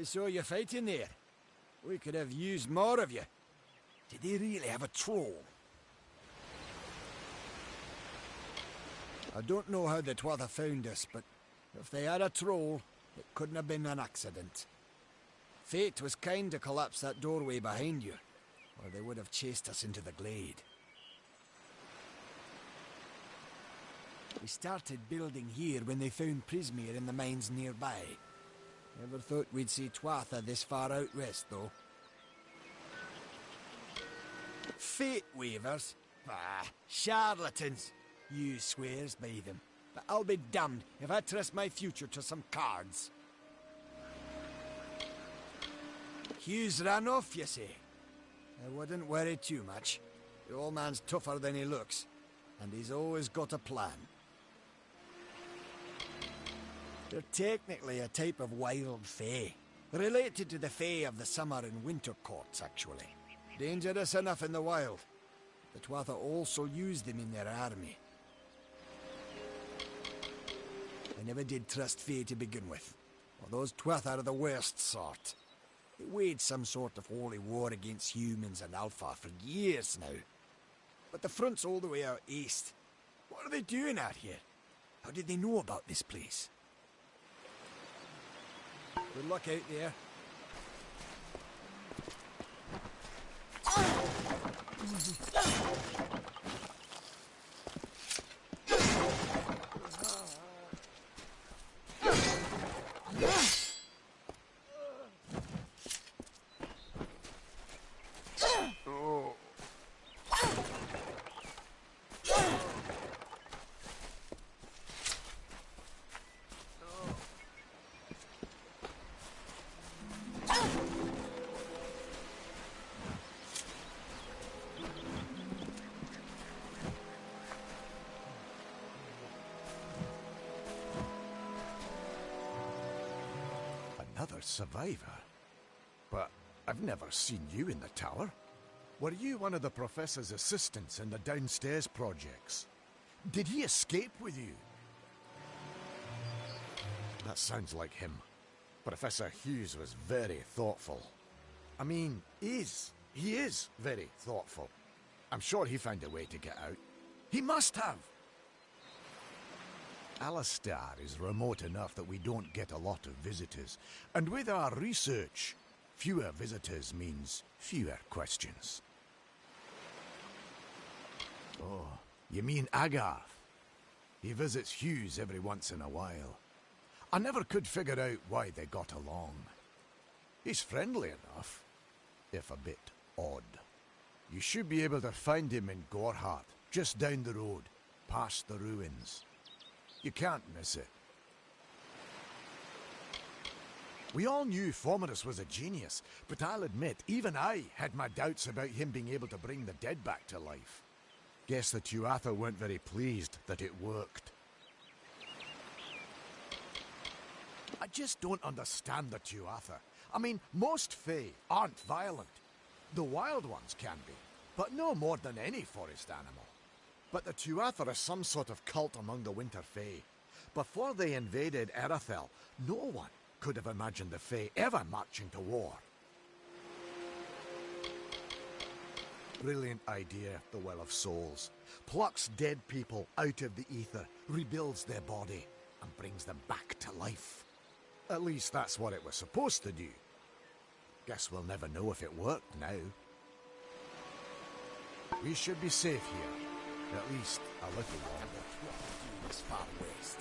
I saw you fighting there. We could have used more of you. Did they really have a troll? I don't know how the Twatha found us, but if they had a troll, it couldn't have been an accident. Fate was kind to collapse that doorway behind you, or they would have chased us into the glade. We started building here when they found Prismeer in the mines nearby. Never thought we'd see Twatha this far out west, though. Fate weavers? Ah, charlatans. You swears by them. But I'll be damned if I trust my future to some cards. Hugh's ran off, you say? I wouldn't worry too much. The old man's tougher than he looks, and he's always got a plan. They're technically a type of wild fae. Related to the fae of the summer and winter courts, actually. Dangerous enough in the wild. The Tuatha also used them in their army. I never did trust fae to begin with. Well, those Tuatha are the worst sort. They waged some sort of holy war against humans and Alpha for years now. But the front's all the way out east. What are they doing out here? How did they know about this place? Good luck out there. Another survivor? But I've never seen you in the tower. Were you one of the Professor's assistants in the downstairs projects? Did he escape with you? That sounds like him. Professor Hughes was very thoughtful. I mean, he is very thoughtful. I'm sure he found a way to get out. He must have! Alistar is remote enough that we don't get a lot of visitors. And with our research, fewer visitors means fewer questions. Oh, you mean Agarth? He visits Hughes every once in a while. I never could figure out why they got along. He's friendly enough, if a bit odd. You should be able to find him in Gorhart, just down the road, past the ruins. You can't miss it. We all knew Fomerus was a genius, but I'll admit, even I had my doubts about him being able to bring the dead back to life. Guess the Tuatha weren't very pleased that it worked. I just don't understand the Tuatha. I mean, most Fae aren't violent. The wild ones can be, but no more than any forest animal. But the Tuatha are some sort of cult among the Winter Fae. Before they invaded Erythel, no one could have imagined the Fae ever marching to war. Brilliant idea, the Well of Souls. Plucks dead people out of the ether, rebuilds their body, and brings them back to life. At least that's what it was supposed to do. Guess we'll never know if it worked now. We should be safe here. At least a little longer. What to do this far west?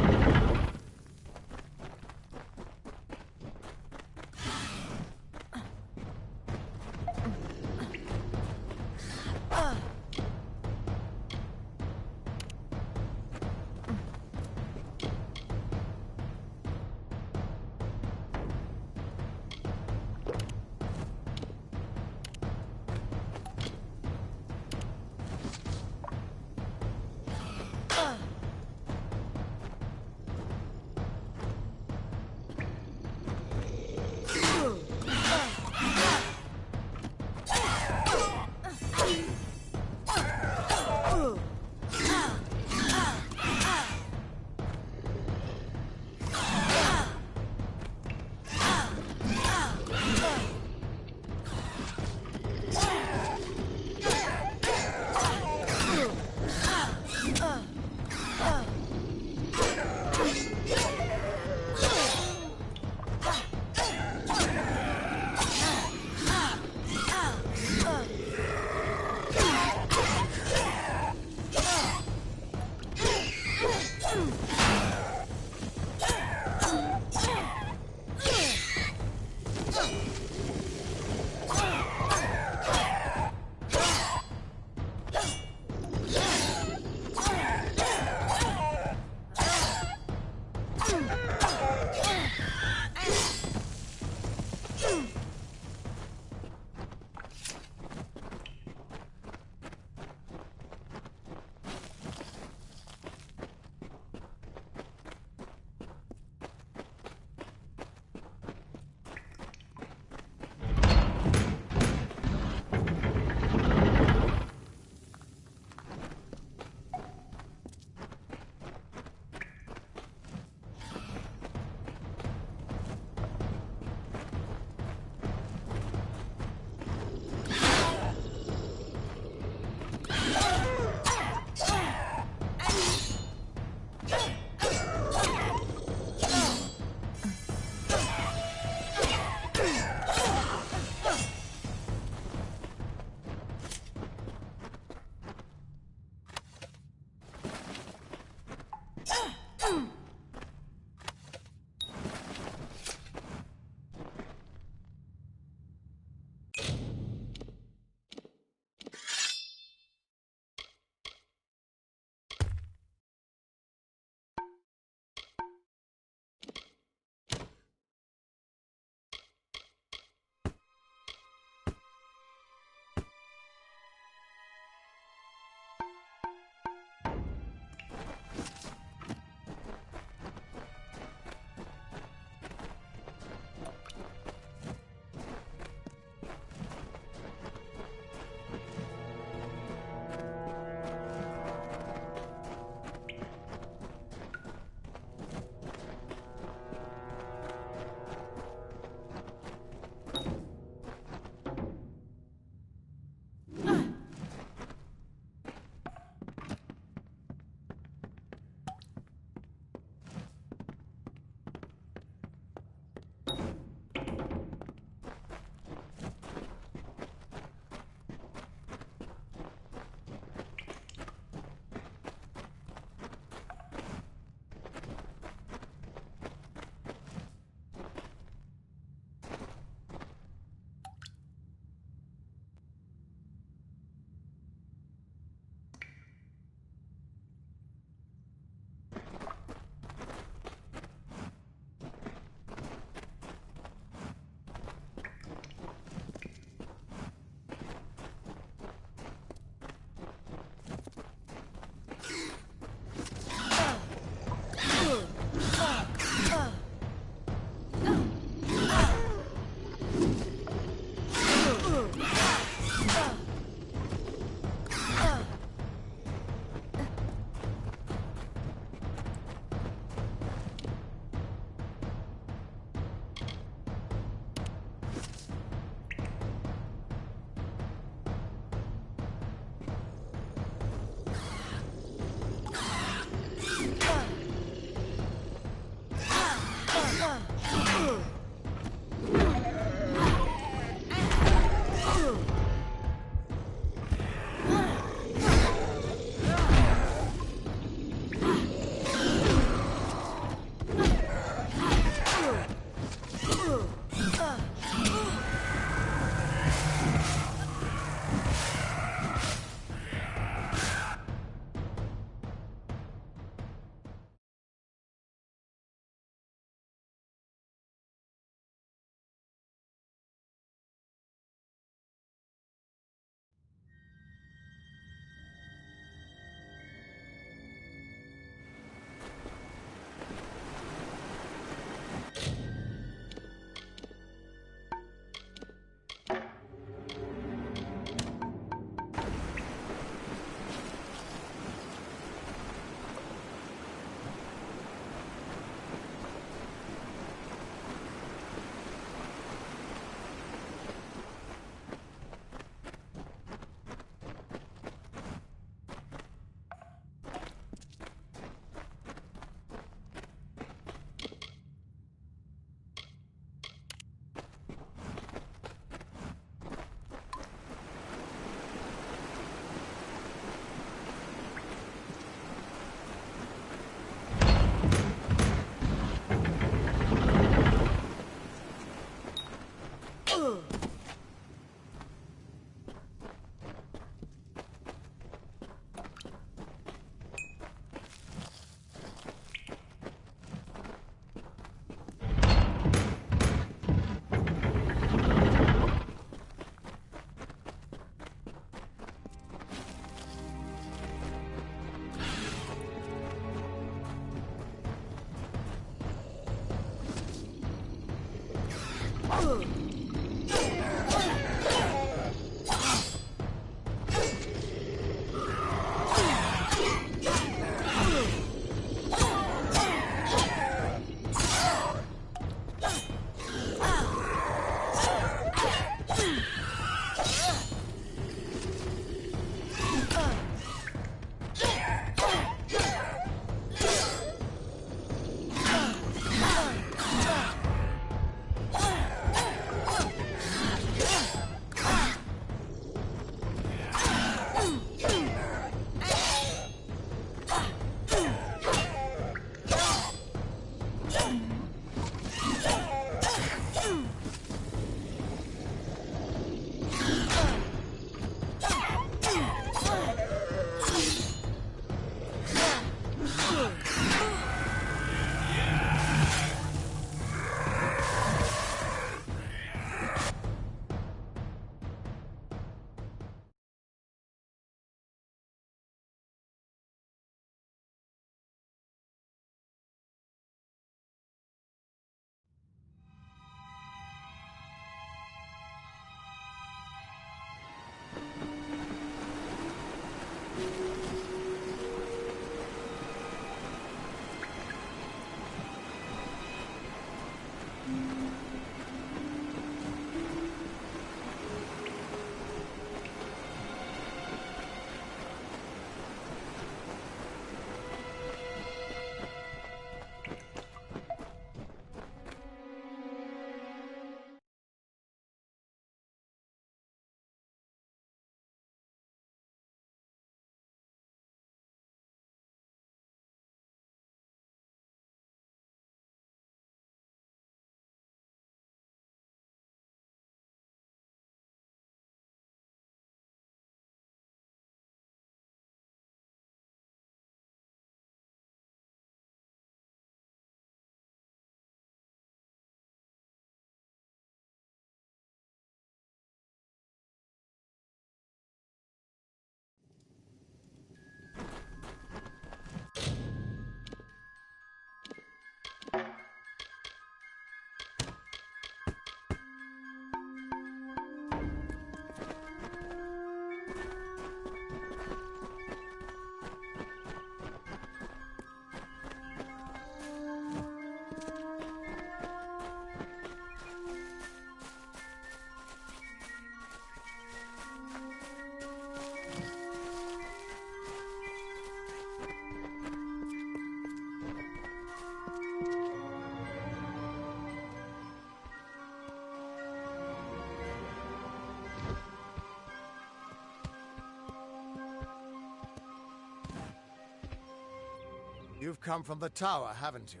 You've come from the tower, haven't you?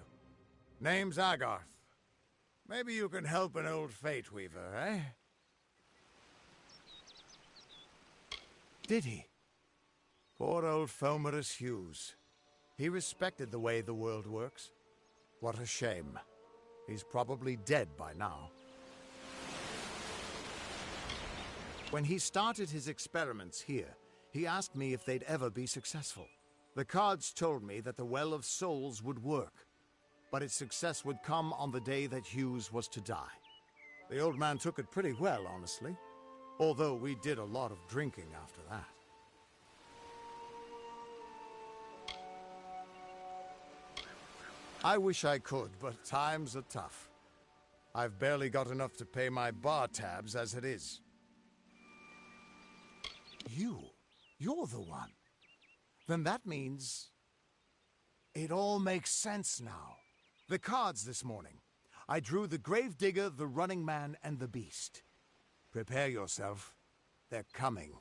Name's Agarth. Maybe you can help an old Fate Weaver, eh? Did he? Poor old Fomerus Hughes. He respected the way the world works. What a shame. He's probably dead by now. When he started his experiments here, he asked me if they'd ever be successful. The cards told me that the Well of Souls would work, but its success would come on the day that Hughes was to die. The old man took it pretty well, honestly, although we did a lot of drinking after that. I wish I could, but times are tough. I've barely got enough to pay my bar tabs as it is. You're the one. Then that means... it all makes sense now. The cards this morning. I drew the Gravedigger, the Running Man, and the Beast. Prepare yourself. They're coming.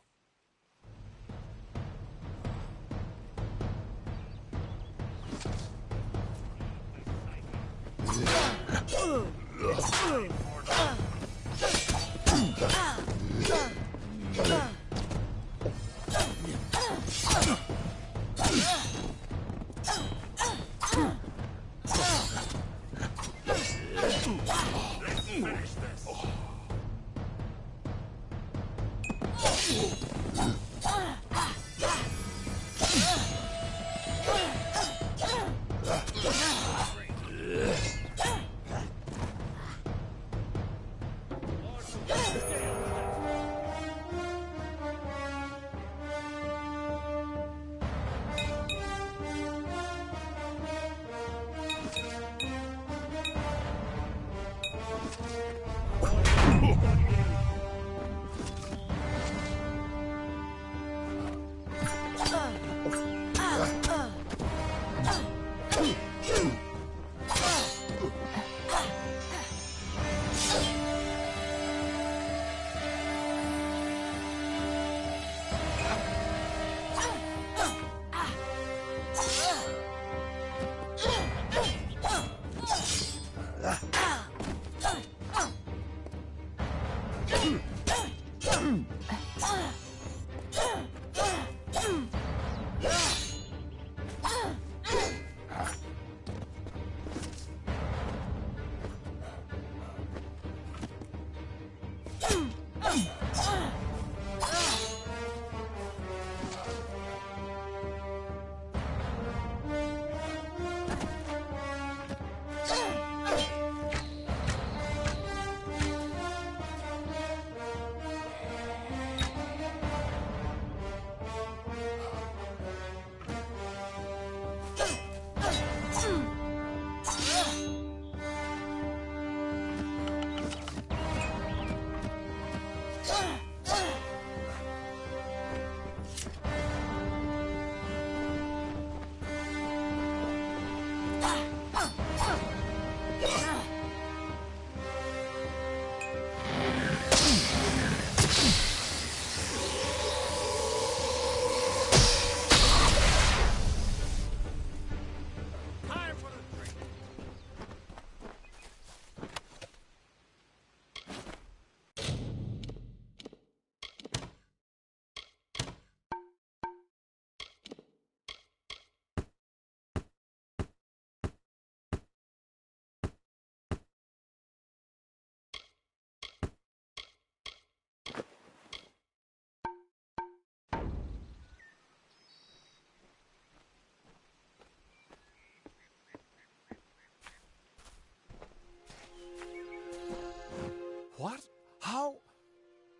What? How?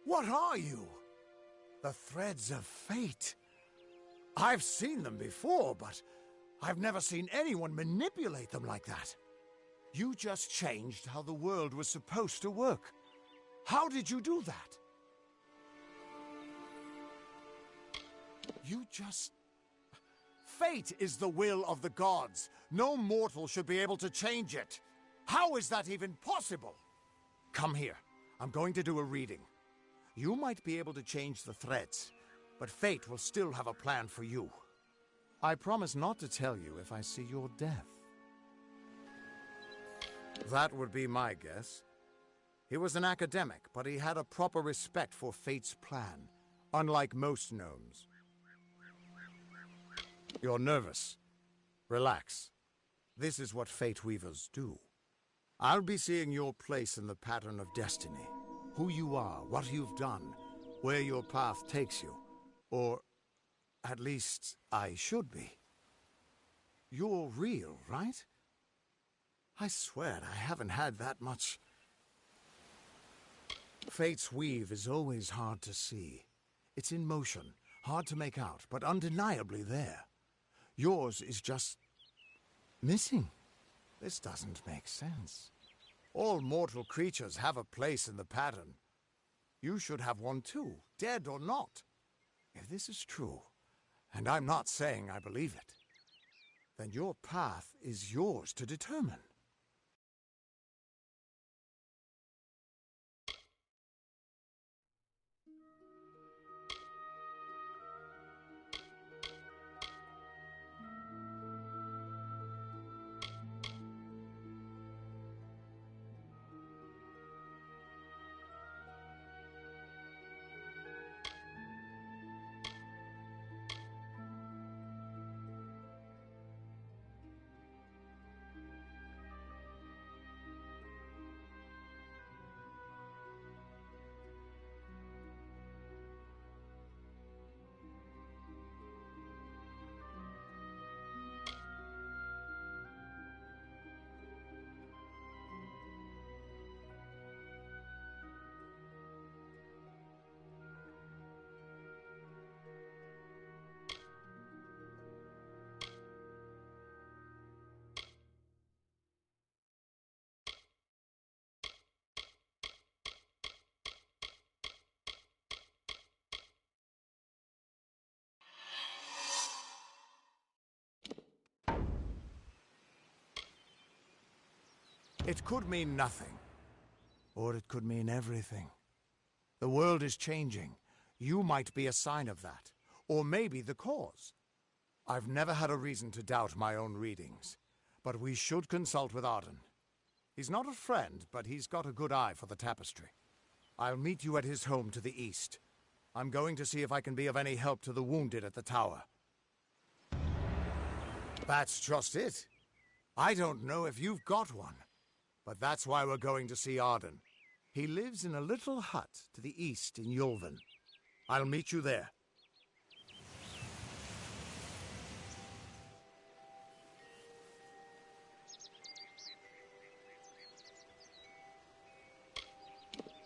What are you? The threads of fate. I've seen them before, but I've never seen anyone manipulate them like that. You just changed how the world was supposed to work. How did you do that? You just... Fate is the will of the gods. No mortal should be able to change it. How is that even possible? Come here. I'm going to do a reading. You might be able to change the threads, but fate will still have a plan for you. I promise not to tell you if I see your death. That would be my guess. He was an academic, but he had a proper respect for Fate's plan, unlike most gnomes. You're nervous. Relax. This is what Fate Weavers do. I'll be seeing your place in the pattern of destiny. Who you are, what you've done, where your path takes you. Or, at least, I should be. You're real, right? I swear I haven't had that much. Fate's weave is always hard to see. It's in motion, hard to make out, but undeniably there. Yours is just missing. This doesn't make sense. All mortal creatures have a place in the pattern. You should have one too, dead or not. If this is true, and I'm not saying I believe it, then your path is yours to determine. It could mean nothing, or it could mean everything. The world is changing. You might be a sign of that, or maybe the cause. I've never had a reason to doubt my own readings, but we should consult with Arden. He's not a friend, but he's got a good eye for the tapestry. I'll meet you at his home to the east. I'm going to see if I can be of any help to the wounded at the tower. That's just it. I don't know if you've got one. But that's why we're going to see Arden. He lives in a little hut to the east in Yulven. I'll meet you there.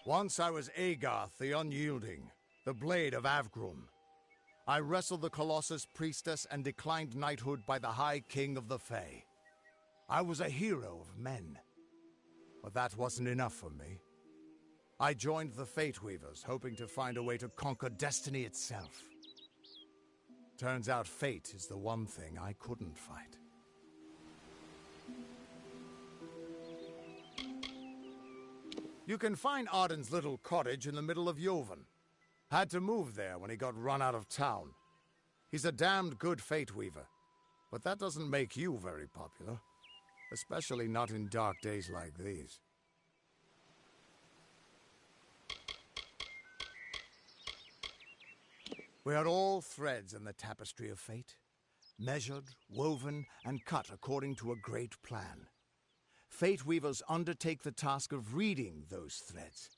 Once I was Agarth the Unyielding, the Blade of Avgrum. I wrestled the Colossus priestess and declined knighthood by the High King of the Fae. I was a hero of men. But that wasn't enough for me. I joined the Fate Weavers, hoping to find a way to conquer destiny itself. Turns out fate is the one thing I couldn't fight. You can find Arden's little cottage in the middle of Yulven. Had to move there when he got run out of town. He's a damned good Fate Weaver, but that doesn't make you very popular. Especially not in dark days like these. We are all threads in the tapestry of fate, measured, woven, and cut according to a great plan. Fate Weavers undertake the task of reading those threads.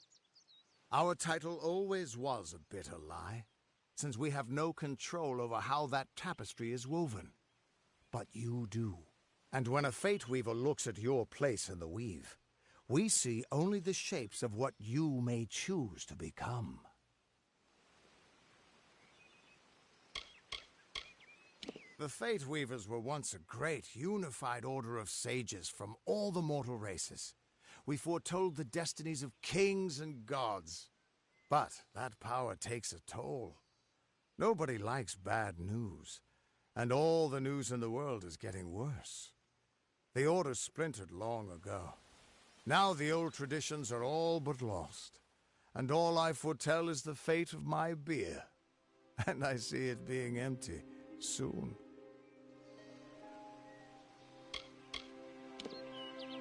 Our title always was a bitter lie, since we have no control over how that tapestry is woven. But you do. And when a Fate Weaver looks at your place in the weave, we see only the shapes of what you may choose to become. The Fate Weavers were once a great, unified order of sages from all the mortal races. We foretold the destinies of kings and gods. But that power takes a toll. Nobody likes bad news, and all the news in the world is getting worse. The Order splintered long ago. Now the old traditions are all but lost, and all I foretell is the fate of my beer. And I see it being empty soon.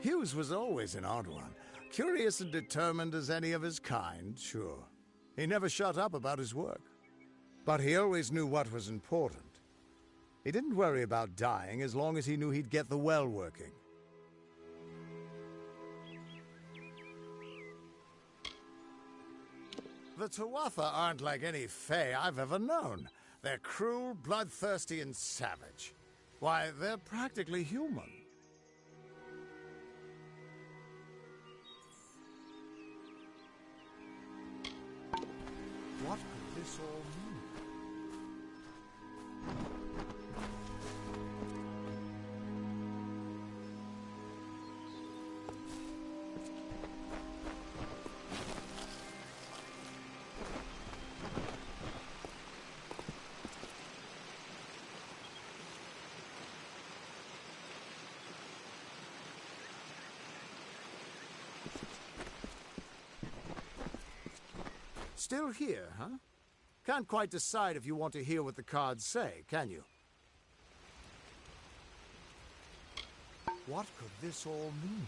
Hughes was always an odd one. Curious and determined as any of his kind, sure. He never shut up about his work. But he always knew what was important. He didn't worry about dying as long as he knew he'd get the well working. The Tuatha aren't like any Fae I've ever known. They're cruel, bloodthirsty, and savage. Why, they're practically human. What could this all mean? Still here, huh? Can't quite decide if you want to hear what the cards say, can you? What could this all mean?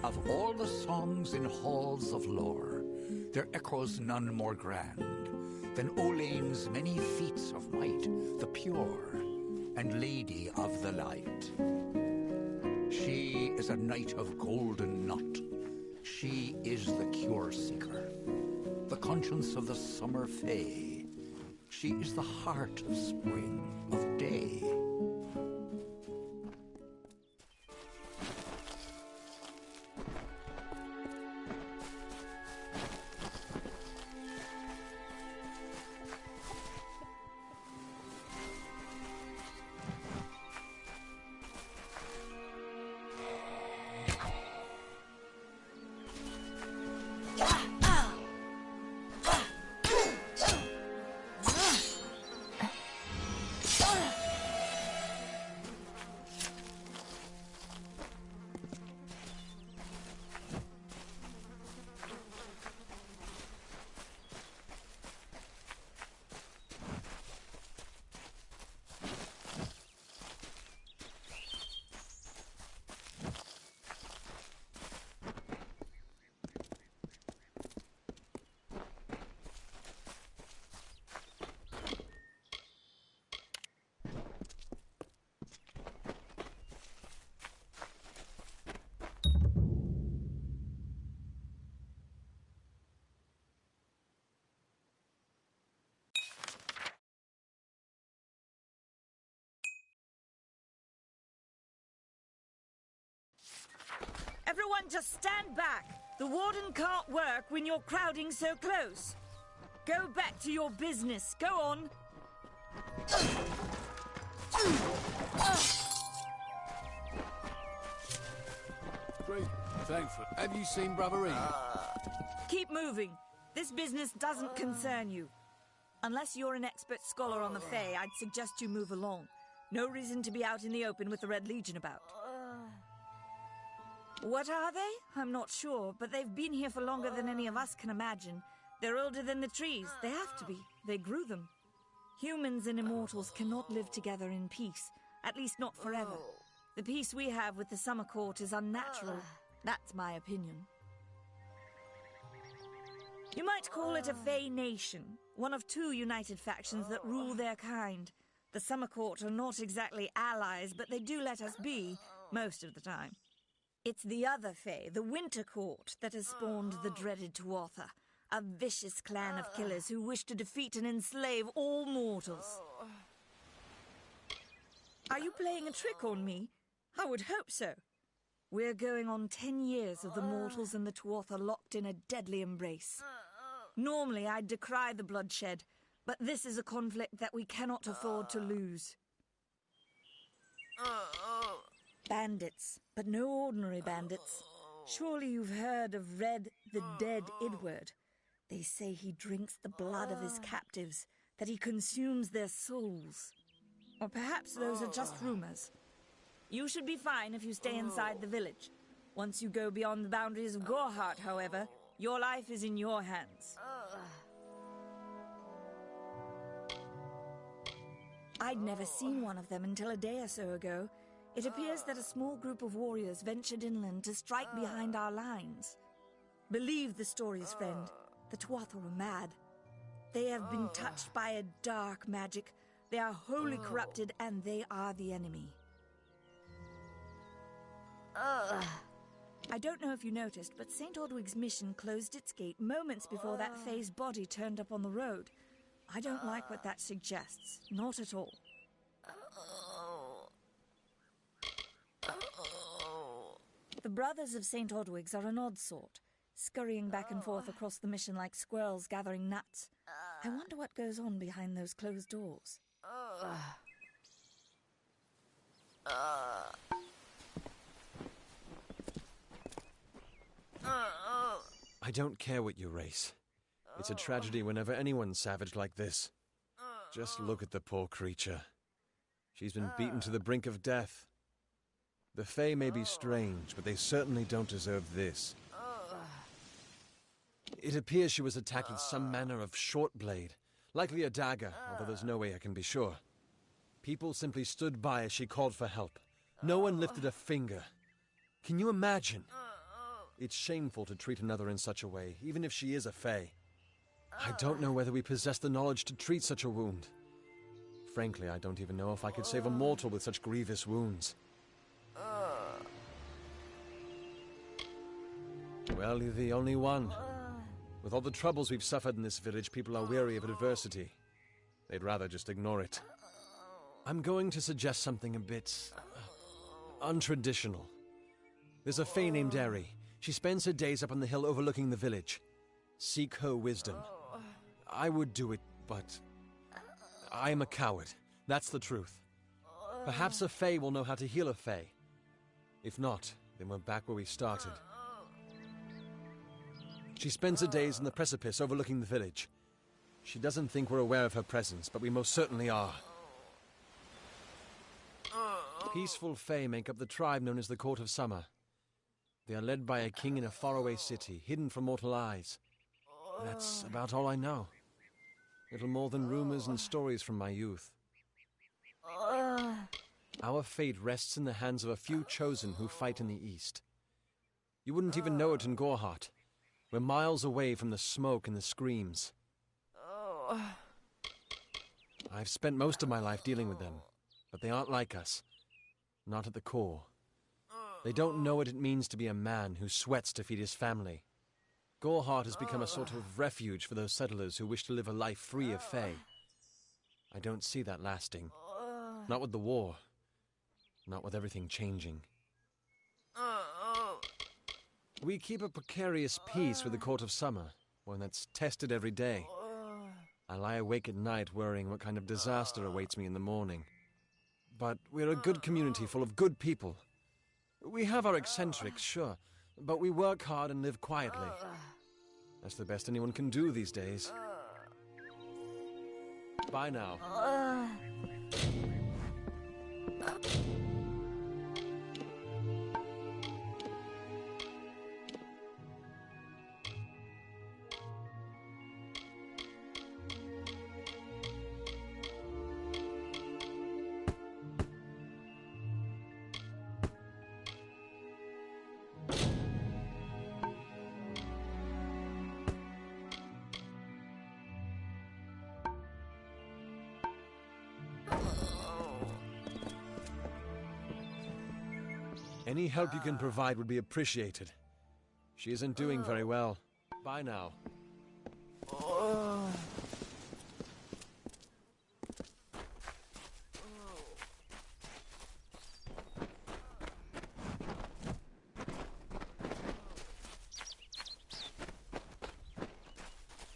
Of all the songs in halls of lore, there echoes none more grand than Olane's many feats of might, the pure and lady of the light. She is a knight of golden knot. She is the cure seeker, the conscience of the summer fae. She is the heart of spring, of day. Everyone just stand back. The warden can't work when you're crowding so close. Go back to your business. Go on. Great. Thanks. Have you seen Brother Ian? Keep moving. This business doesn't concern you. Unless you're an expert scholar on the Fae, I'd suggest you move along. No reason to be out in the open with the Red Legion about. What are they? I'm not sure, but they've been here for longer than any of us can imagine. They're older than the trees. They have to be. They grew them. Humans and immortals cannot live together in peace, at least not forever. The peace we have with the Summer Court is unnatural. That's my opinion. You might call it a Fae nation, one of two united factions that rule their kind. The Summer Court are not exactly allies, but they do let us be, most of the time. It's the other Fae, the Winter Court, that has spawned the dreaded Tuatha, a vicious clan of killers who wish to defeat and enslave all mortals. Are you playing a trick on me? I would hope so. We're going on 10 years of the mortals and the Tuatha locked in a deadly embrace. Normally, I'd decry the bloodshed, but this is a conflict that we cannot afford to lose. Bandits, but no ordinary bandits. Surely you've heard of Red the Dead Idward. They say he drinks the blood of his captives, that he consumes their souls. Or perhaps those are just rumors. You should be fine if you stay inside the village. Once you go beyond the boundaries of Gorhart, however, your life is in your hands. I'd never seen one of them until a day or so ago. It appears that a small group of warriors ventured inland to strike behind our lines. Believe the stories, friend. The Tuatha were mad. They have been touched by a dark magic. They are wholly corrupted, and they are the enemy. I don't know if you noticed, but St. Ordwig's mission closed its gate moments before that Fae's body turned up on the road. I don't like what that suggests. Not at all. The brothers of St. Ordwig's are an odd sort, scurrying back and forth across the mission like squirrels gathering nuts. I wonder what goes on behind those closed doors. I don't care what you race. It's a tragedy whenever anyone's savage like this. Just look at the poor creature. She's been beaten to the brink of death. The Fae may be strange, but they certainly don't deserve this. It appears she was attacked with some manner of short blade, likely a dagger, although there's no way I can be sure. People simply stood by as she called for help. No one lifted a finger. Can you imagine? It's shameful to treat another in such a way, even if she is a Fae. I don't know whether we possess the knowledge to treat such a wound. Frankly, I don't even know if I could save a mortal with such grievous wounds. Well, you're the only one. With all the troubles we've suffered in this village, people are weary of adversity. They'd rather just ignore it. I'm going to suggest something a bit untraditional. There's a Fae named Eri. She spends her days up on the hill overlooking the village. Seek her wisdom. I would do it, but I am a coward. That's the truth. Perhaps a Fae will know how to heal a Fae. If not, then we're back where we started. She spends her days on the precipice overlooking the village. She doesn't think we're aware of her presence, but we most certainly are. Peaceful Fae make up the tribe known as the Court of Summer. They are led by a king in a faraway city, hidden from mortal eyes. That's about all I know. Little more than rumors and stories from my youth. Our fate rests in the hands of a few chosen who fight in the east. You wouldn't even know it in Gorhart. We're miles away from the smoke and the screams. I've spent most of my life dealing with them, but they aren't like us. Not at the core. They don't know what it means to be a man who sweats to feed his family. Gorhart has become a sort of refuge for those settlers who wish to live a life free of Fae. I don't see that lasting. Not with the war. Not with everything changing. We keep a precarious peace with the Court of Summer, one that's tested every day. I lie awake at night worrying what kind of disaster awaits me in the morning. But we're a good community full of good people. We have our eccentrics, sure, but we work hard and live quietly. That's the best anyone can do these days. Bye now. Any help you can provide would be appreciated. She isn't doing very well. Bye now.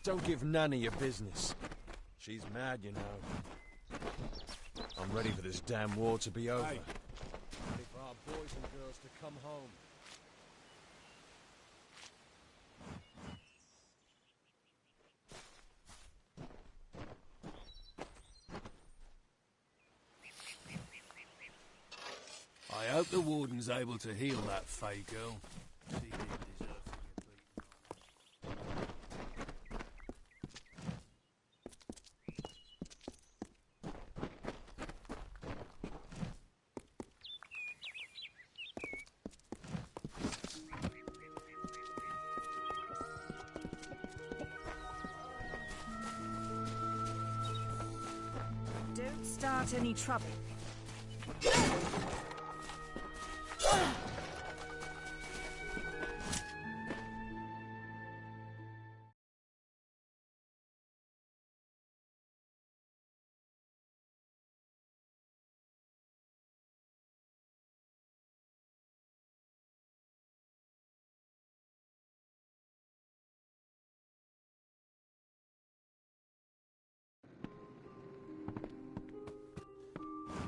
Don't give Nanny your business. She's mad, you know. I'm ready for this damn war to be over. Hey. Ready for our boys and girls to come home. I hope the warden's able to heal that Fey girl. She didn't deserve to get beaten. Don't start any trouble.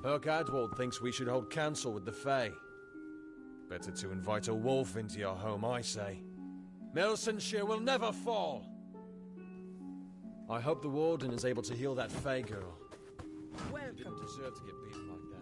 Adwald thinks we should hold council with the Fae. Better to invite a wolf into your home, I say. Milsonshire will never fall! I hope the warden is able to heal that Fae girl. She didn't deserve to get beaten like that.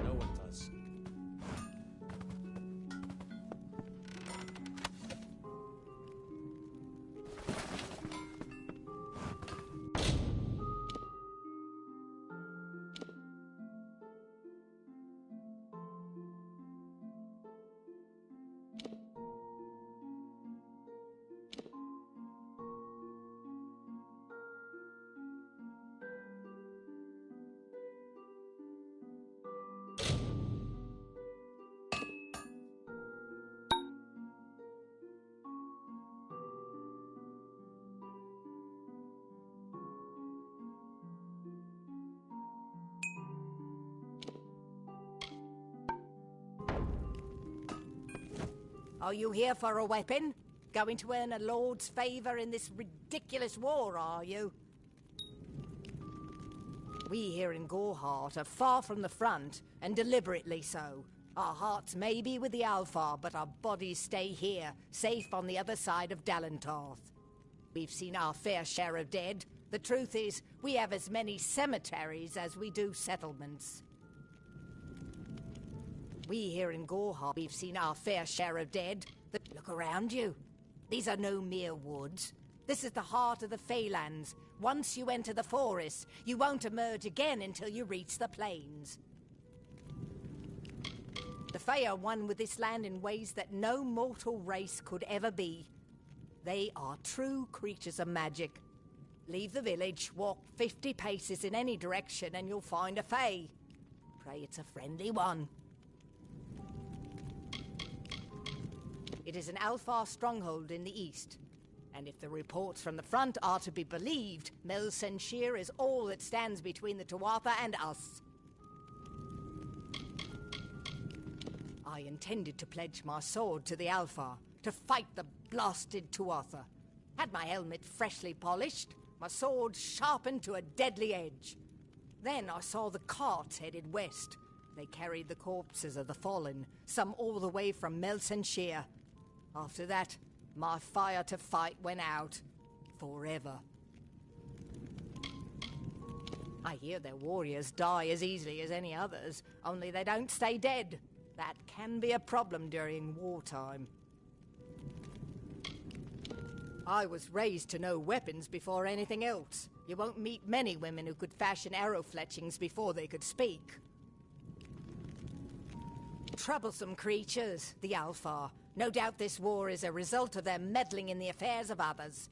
No one does. Are you here for a weapon? Going to earn a lord's favour in this ridiculous war, are you? We here in Goreheart are far from the front, and deliberately so. Our hearts may be with the Alfar, but our bodies stay here, safe on the other side of Dalentarth. We've seen our fair share of dead. The truth is, we have as many cemeteries as we do settlements. We here in Goreheart, we've seen our fair share of dead. Look around you. These are no mere woods. This is the heart of the Feylands. Once you enter the forest, you won't emerge again until you reach the plains. The Fey are one with this land in ways that no mortal race could ever be. They are true creatures of magic. Leave the village, walk 50 paces in any direction, and you'll find a Fey. Pray it's a friendly one. It is an Alfar stronghold in the east. And if the reports from the front are to be believed, Melsenshire is all that stands between the Tuatha and us. I intended to pledge my sword to the Alfar, to fight the blasted Tuatha. Had my helmet freshly polished, my sword sharpened to a deadly edge. Then I saw the carts headed west. They carried the corpses of the fallen, some all the way from Melsenshire. After that, my fire to fight went out. Forever. I hear their warriors die as easily as any others, only they don't stay dead. That can be a problem during wartime. I was raised to know weapons before anything else. You won't meet many women who could fashion arrow fletchings before they could speak. Troublesome creatures, the Alfar. No doubt this war is a result of their meddling in the affairs of others.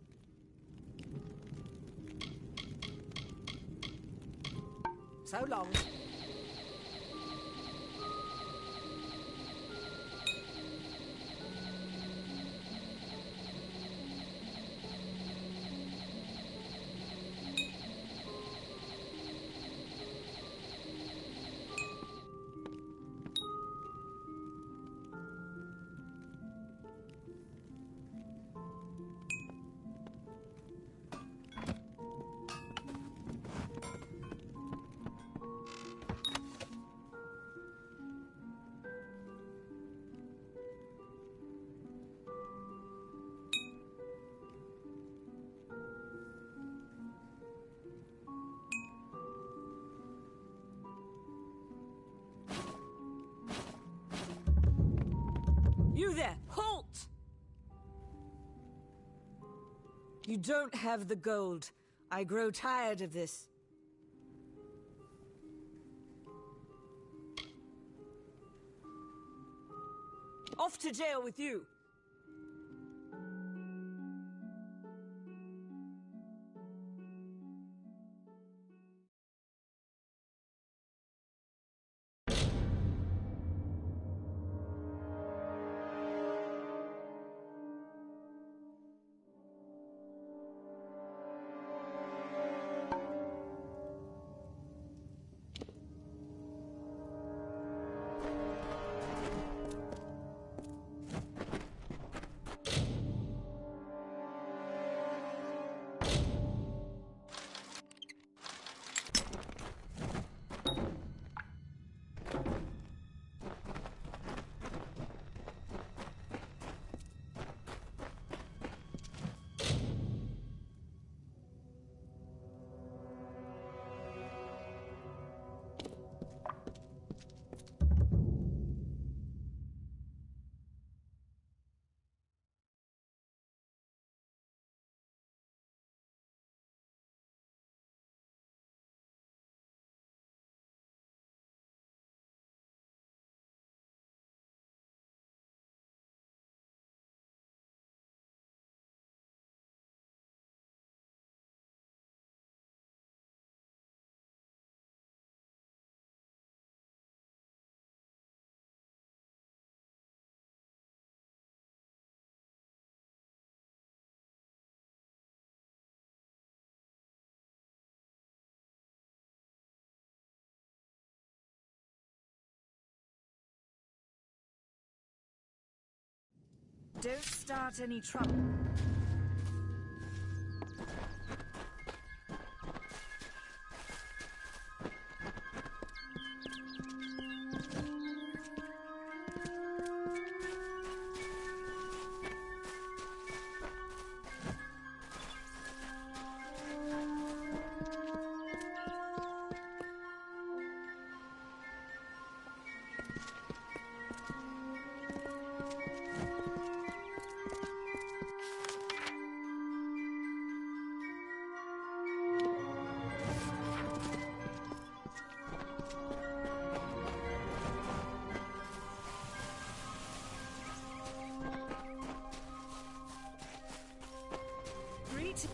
So long. You there! Halt! You don't have the gold. I grow tired of this. Off to jail with you! Don't start any trouble.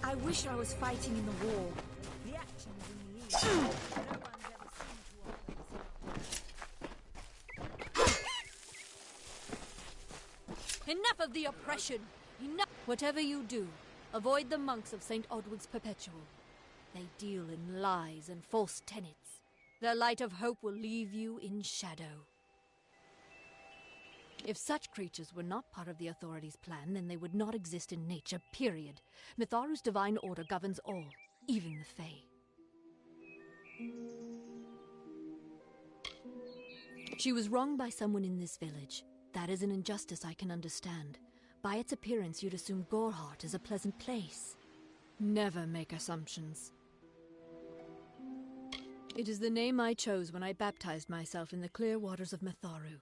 I wish I was fighting in the war. The action is in the east. No one's ever seemed to Enough of the oppression! Enough! Whatever you do, avoid the monks of St. Odward's Perpetual. They deal in lies and false tenets. Their light of hope will leave you in shadow. If such creatures were not part of the authorities' plan, then they would not exist in nature, period. Mitharu's divine order governs all. even the Fae. She was wronged by someone in this village. That is an injustice I can understand. By its appearance, you'd assume Goreheart is a pleasant place. Never make assumptions. It is the name I chose when I baptized myself in the clear waters of Matharu.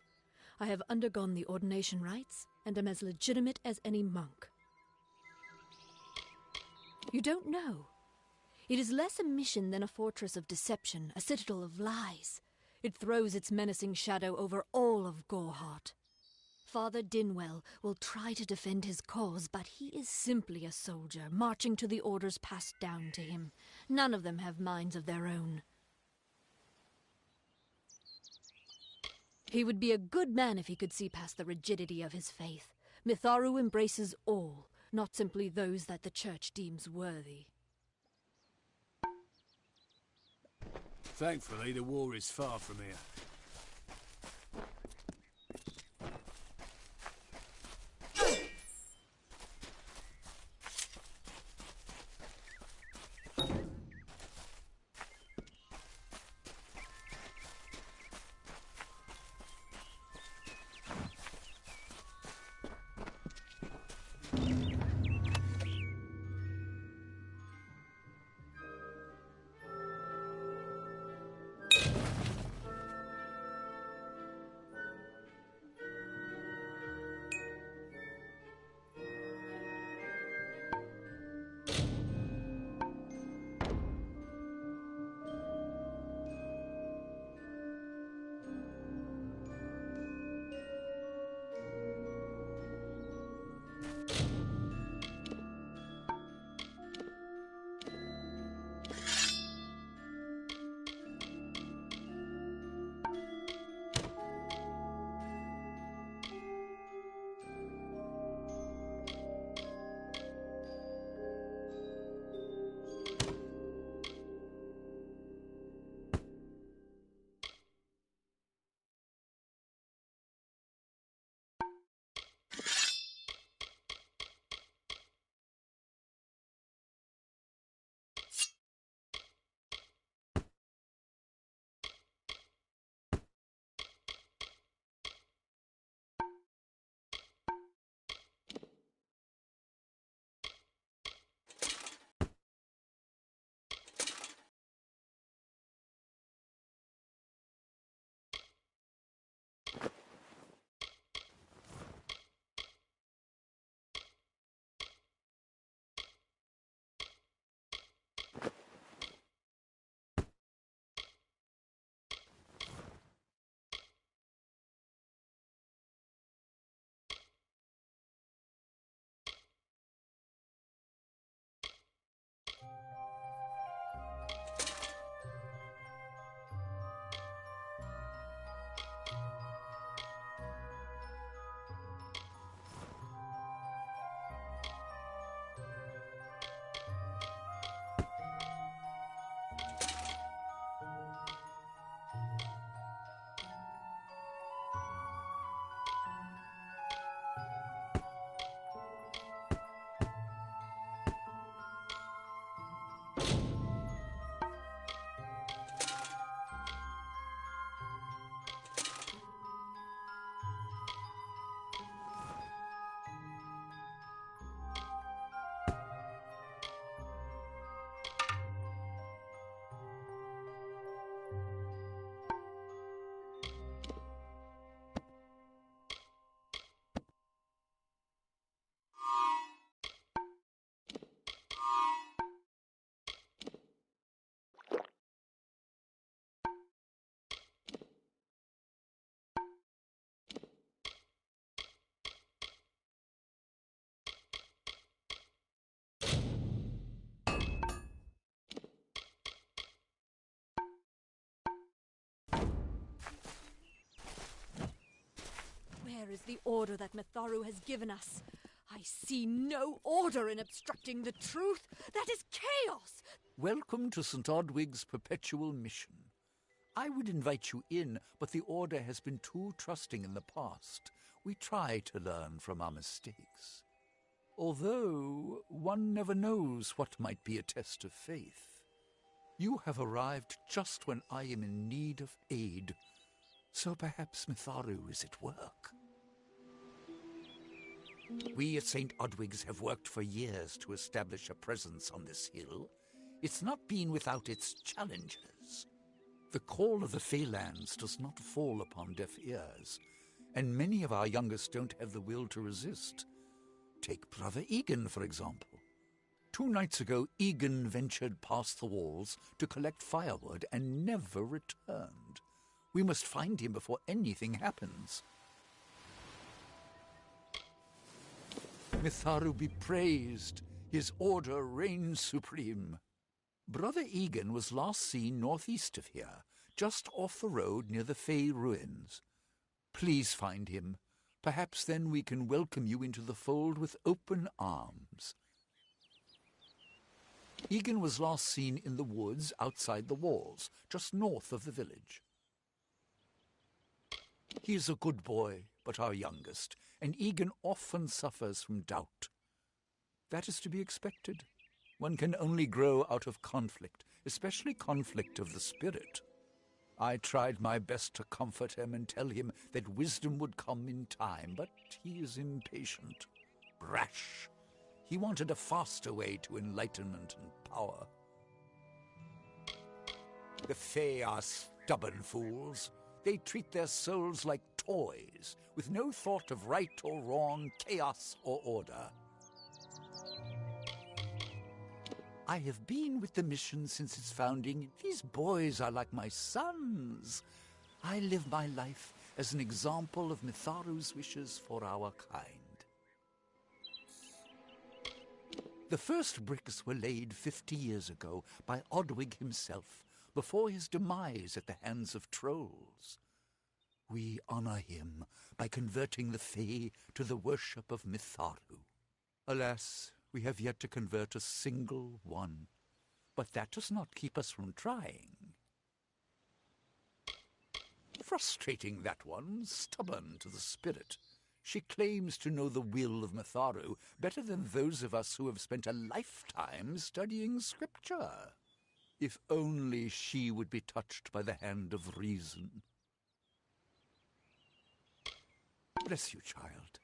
I have undergone the ordination rites, and am as legitimate as any monk. You don't know. It is less a mission than a fortress of deception, a citadel of lies. It throws its menacing shadow over all of Goreheart. Father Dinwell will try to defend his cause, but he is simply a soldier, marching to the orders passed down to him. None of them have minds of their own. He would be a good man if he could see past the rigidity of his faith. Mitharu embraces all, not simply those that the Church deems worthy. Thankfully, the war is far from here. Where is the order that Mitharu has given us? I see no order in obstructing the truth. That is chaos! Welcome to St. Odwig's perpetual mission. I would invite you in, but the Order has been too trusting in the past. We try to learn from our mistakes. Although one never knows what might be a test of faith. You have arrived just when I am in need of aid, so perhaps Mitharu is at work. We at St. Odwig's have worked for years to establish a presence on this hill. It's not been without its challenges. The call of the Feylands does not fall upon deaf ears, and many of our youngest don't have the will to resist. Take Brother Egan, for example. 2 nights ago, Egan ventured past the walls to collect firewood and never returned. We must find him before anything happens. Mitharu be praised. His order reigns supreme. Brother Egan was last seen northeast of here, just off the road near the Fey ruins. Please find him. Perhaps then we can welcome you into the fold with open arms. Egan was last seen in the woods outside the walls, just north of the village. He is a good boy, but our youngest, and Egan often suffers from doubt. That is to be expected. One can only grow out of conflict, especially conflict of the spirit. I tried my best to comfort him and tell him that wisdom would come in time, but he is impatient, brash. He wanted a faster way to enlightenment and power. The Fae are stubborn fools. They treat their souls like toys, with no thought of right or wrong, chaos or order. I have been with the mission since its founding. These boys are like my sons. I live my life as an example of Mitharu's wishes for our kind. The first bricks were laid 50 years ago by Odwig himself, before his demise at the hands of trolls. We honor him by converting the Fae to the worship of Mitharu. Alas, we have yet to convert a single one, but that does not keep us from trying. Frustrating, that one, stubborn to the spirit. She claims to know the will of Mitharu better than those of us who have spent a lifetime studying scripture. If only she would be touched by the hand of reason. Bless you, child.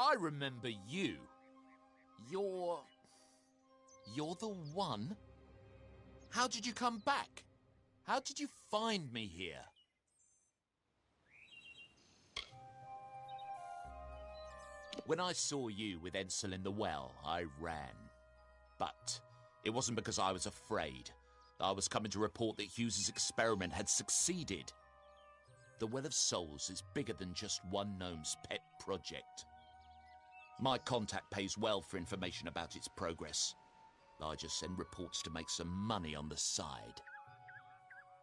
I remember you. You're the one? How did you come back? How did you find me here? When I saw you with Ensel in the well, I ran. But it wasn't because I was afraid. I was coming to report that Hughes's experiment had succeeded. The Well of Souls is bigger than just one gnome's pet project. My contact pays well for information about its progress. I just send reports to make some money on the side.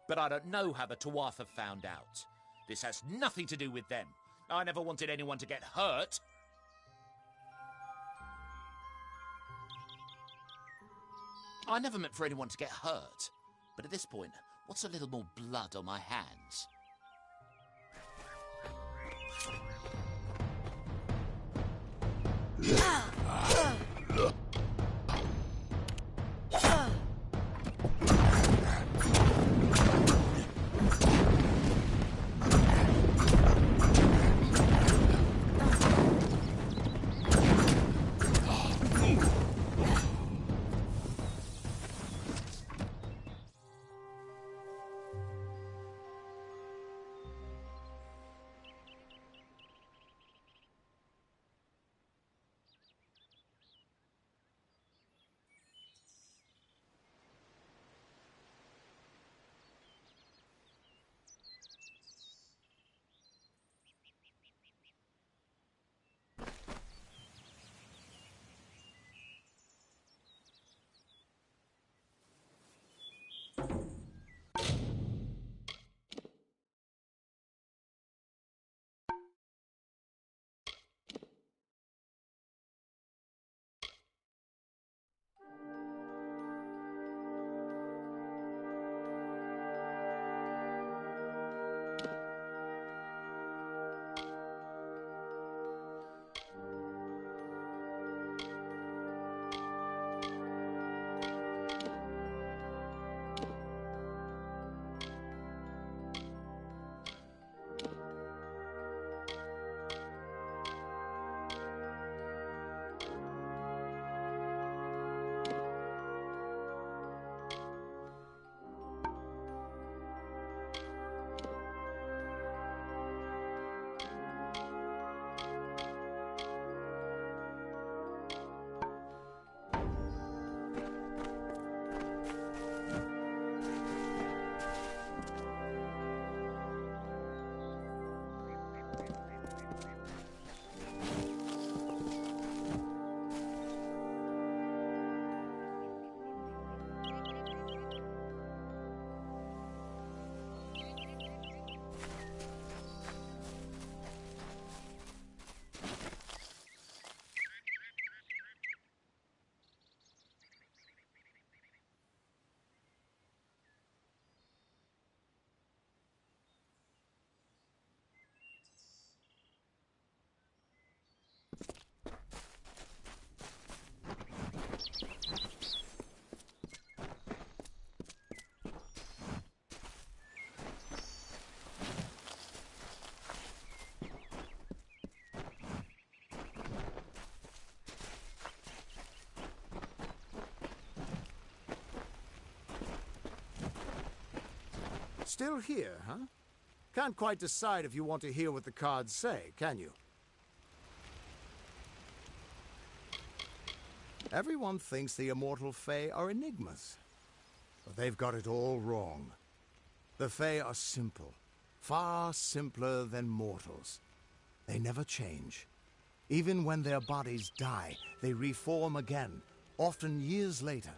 But I don't know how the Tuatha found out. This has nothing to do with them. I never wanted anyone to get hurt. I never meant for anyone to get hurt. But at this point, what's a little more blood on my hands? Still here, huh? Can't quite decide if you want to hear what the cards say, can you? Everyone thinks the immortal Fae are enigmas. But they've got it all wrong. The Fae are simple. Far simpler than mortals. They never change. Even when their bodies die, they reform again, often years later.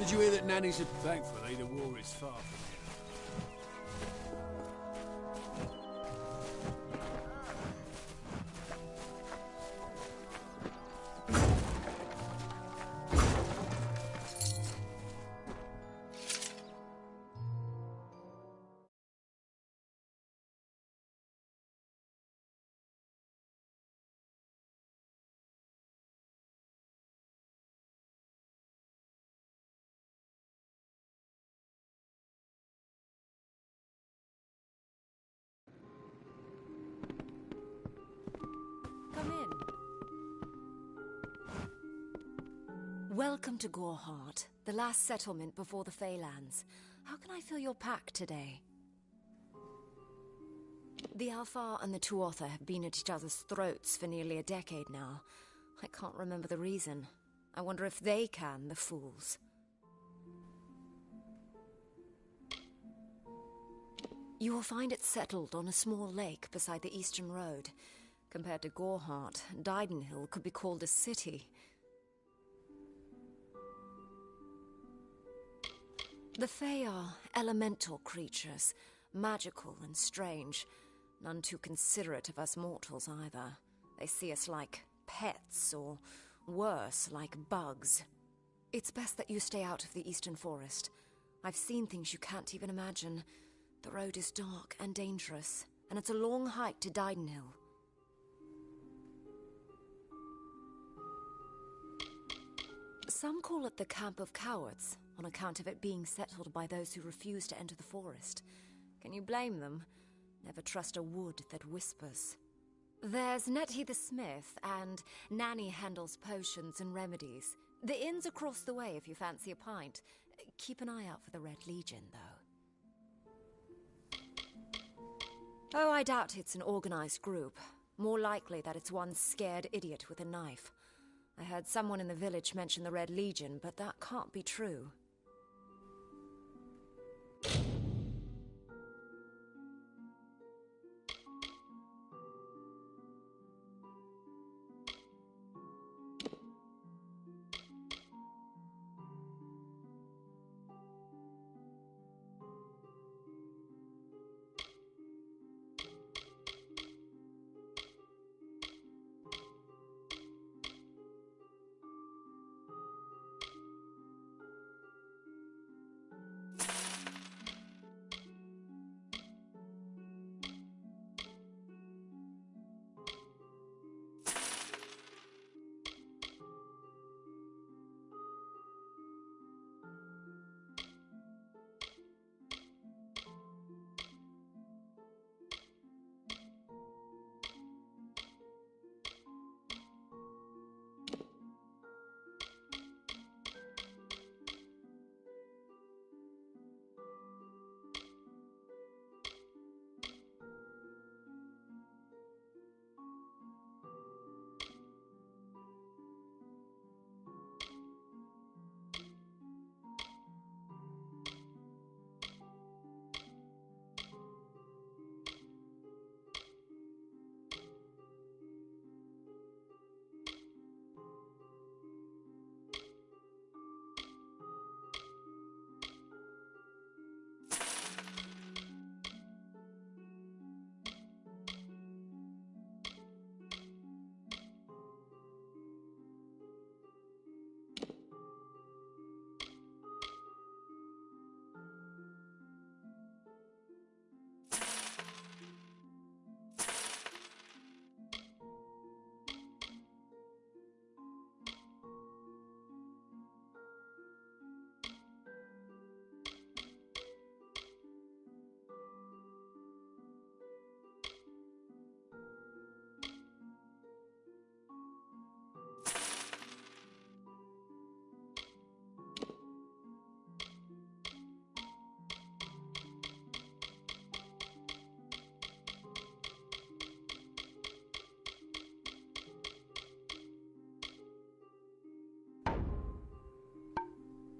Did you hear that Nanny said thankfully the war is far from here? Come in. Welcome to Goreheart, the last settlement before the Feylands. How can I fill your pack today? The Alfar and the Tuatha have been at each other's throats for nearly a decade now. I can't remember the reason. I wonder if they can, the fools. You will find it settled on a small lake beside the eastern road. Compared to Goreheart, Didenhill could be called a city. The Fae are elemental creatures, magical and strange. None too considerate of us mortals either. They see us like pets, or worse, like bugs. It's best that you stay out of the eastern forest. I've seen things you can't even imagine. The road is dark and dangerous, and it's a long hike to Didenhill. Some call it the Camp of Cowards, on account of it being settled by those who refuse to enter the forest. Can you blame them? Never trust a wood that whispers. There's Nettie the smith, and Nanny handles potions and remedies. The inn's across the way if you fancy a pint. Keep an eye out for the Red Legion, though. Oh, I doubt it's an organized group. More likely that it's one scared idiot with a knife. I heard someone in the village mention the Red Legion, but that can't be true.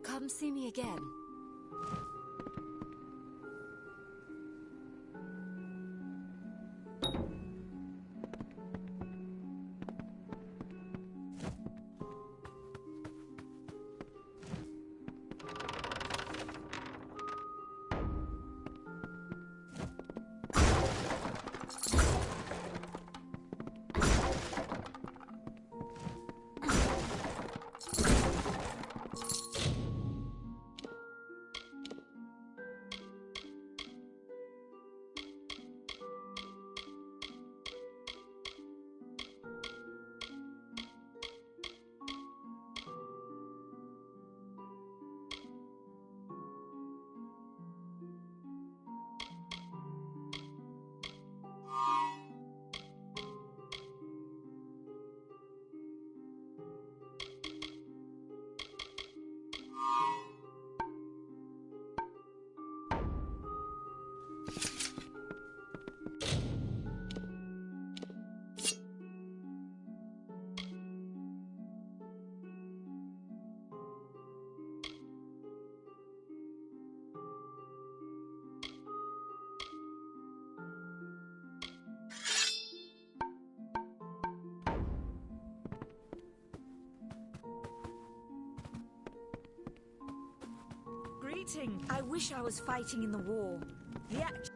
Come see me again. fighting. I wish I was fighting in the war. The act...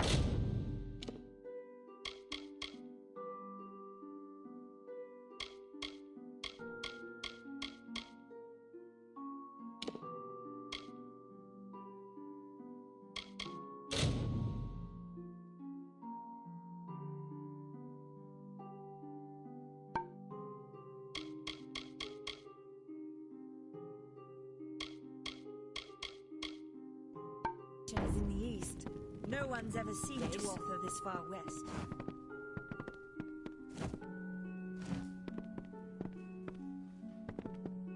is in the east. No one's ever seen Dwartha this far west.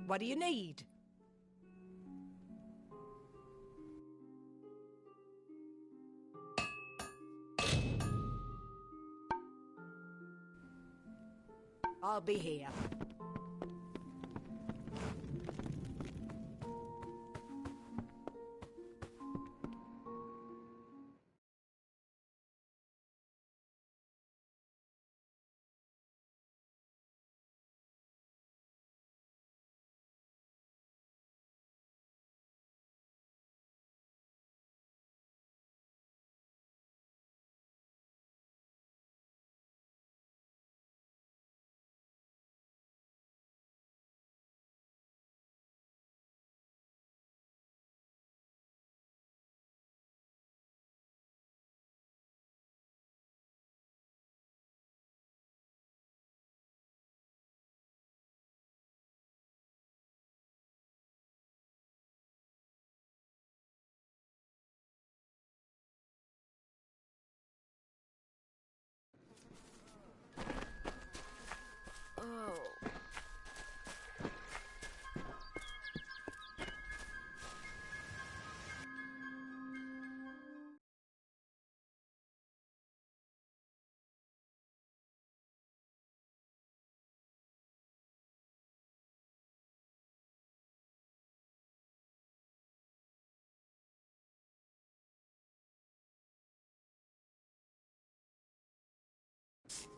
What do you need? I'll be here.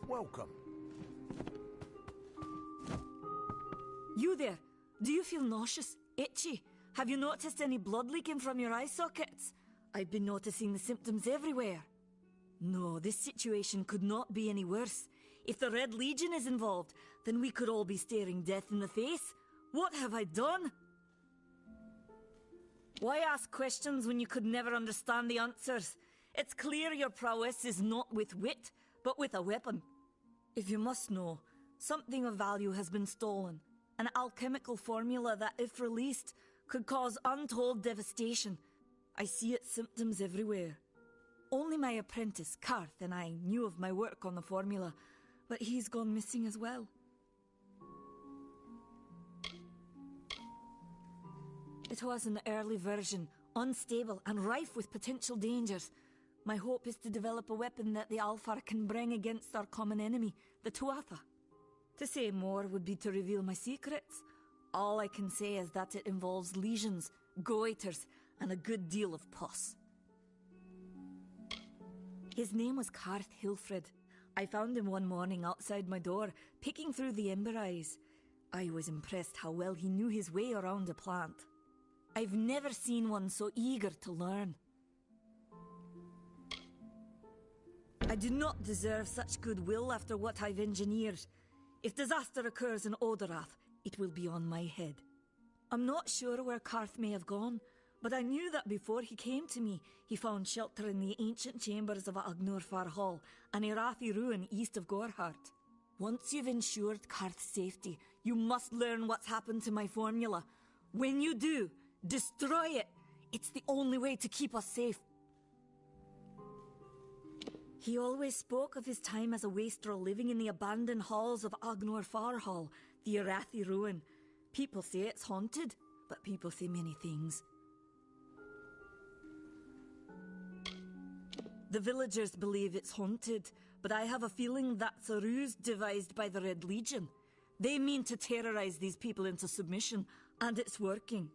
Welcome. You there? Do you feel nauseous? Itchy? Have you noticed any blood leaking from your eye sockets? I've been noticing the symptoms everywhere. No, this situation could not be any worse. If the Red Legion is involved, then we could all be staring death in the face. What have I done? Why ask questions when you could never understand the answers? It's clear your prowess is not with wit, but with a weapon. If you must know, something of value has been stolen. An alchemical formula that, if released, could cause untold devastation. I see its symptoms everywhere. Only my apprentice, Karth, and I knew of my work on the formula, but he's gone missing as well. It was an early version, unstable and rife with potential dangers. My hope is to develop a weapon that the Alfar can bring against our common enemy, the Tuatha. To say more would be to reveal my secrets. All I can say is that it involves lesions, goiters, and a good deal of pus. His name was Karth Hilfred. I found him one morning outside my door, picking through the ember eyes. I was impressed how well he knew his way around a plant. I've never seen one so eager to learn. I do not deserve such goodwill after what I've engineered. If disaster occurs in Odorath, it will be on my head. I'm not sure where Karth may have gone, but I knew that before he came to me, he found shelter in the ancient chambers of Agnurfar Hall, an Irathi ruin east of Gorhart. Once you've ensured Karth's safety, you must learn what's happened to my formula. When you do, destroy it. It's the only way to keep us safe. He always spoke of his time as a wastrel living in the abandoned halls of Agnurfar Hall, the Irathi ruin. People say it's haunted, but people say many things. The villagers believe it's haunted, but I have a feeling that's a ruse devised by the Red Legion. They mean to terrorize these people into submission, and it's working.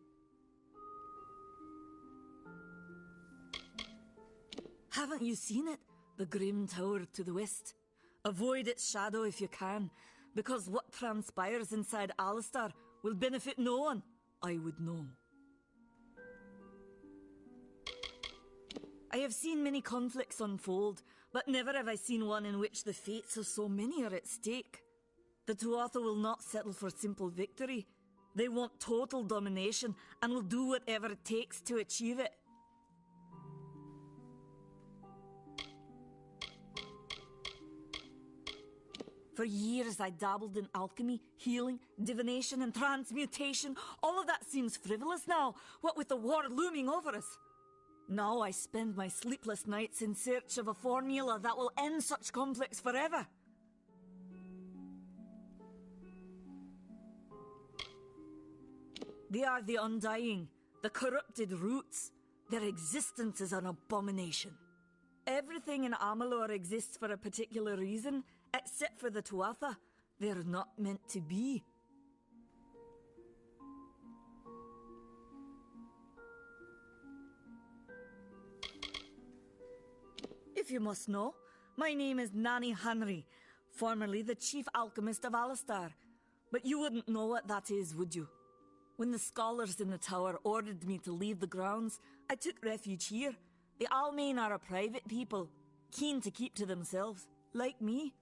Haven't you seen it? The grim tower to the west. Avoid its shadow if you can, because what transpires inside Alistar will benefit no one. I would know. I have seen many conflicts unfold, but never have I seen one in which the fates of so many are at stake. The Tuatha will not settle for simple victory. They want total domination and will do whatever it takes to achieve it. For years I dabbled in alchemy, healing, divination and transmutation. All of that seems frivolous now, what with the war looming over us. Now I spend my sleepless nights in search of a formula that will end such conflicts forever. They are the undying, the corrupted roots. Their existence is an abomination. Everything in Amalur exists for a particular reason, except for the Tuatha. They're not meant to be. If you must know, my name is Nani Henry, formerly the chief alchemist of Alistar. But you wouldn't know what that is, would you? When the scholars in the tower ordered me to leave the grounds, I took refuge here. The Almain are a private people, keen to keep to themselves, like me.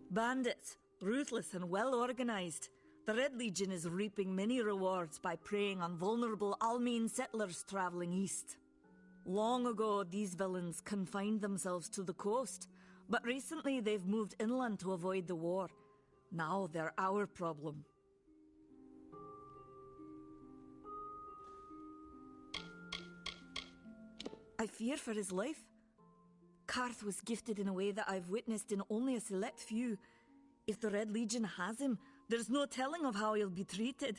Bandits, ruthless and well organized. The Red Legion is reaping many rewards by preying on vulnerable Almain settlers traveling east. Long ago, these villains confined themselves to the coast, but recently they've moved inland to avoid the war. Now they're our problem. I fear for his life. Karth was gifted in a way that I've witnessed in only a select few. If the Red Legion has him, there's no telling of how he'll be treated.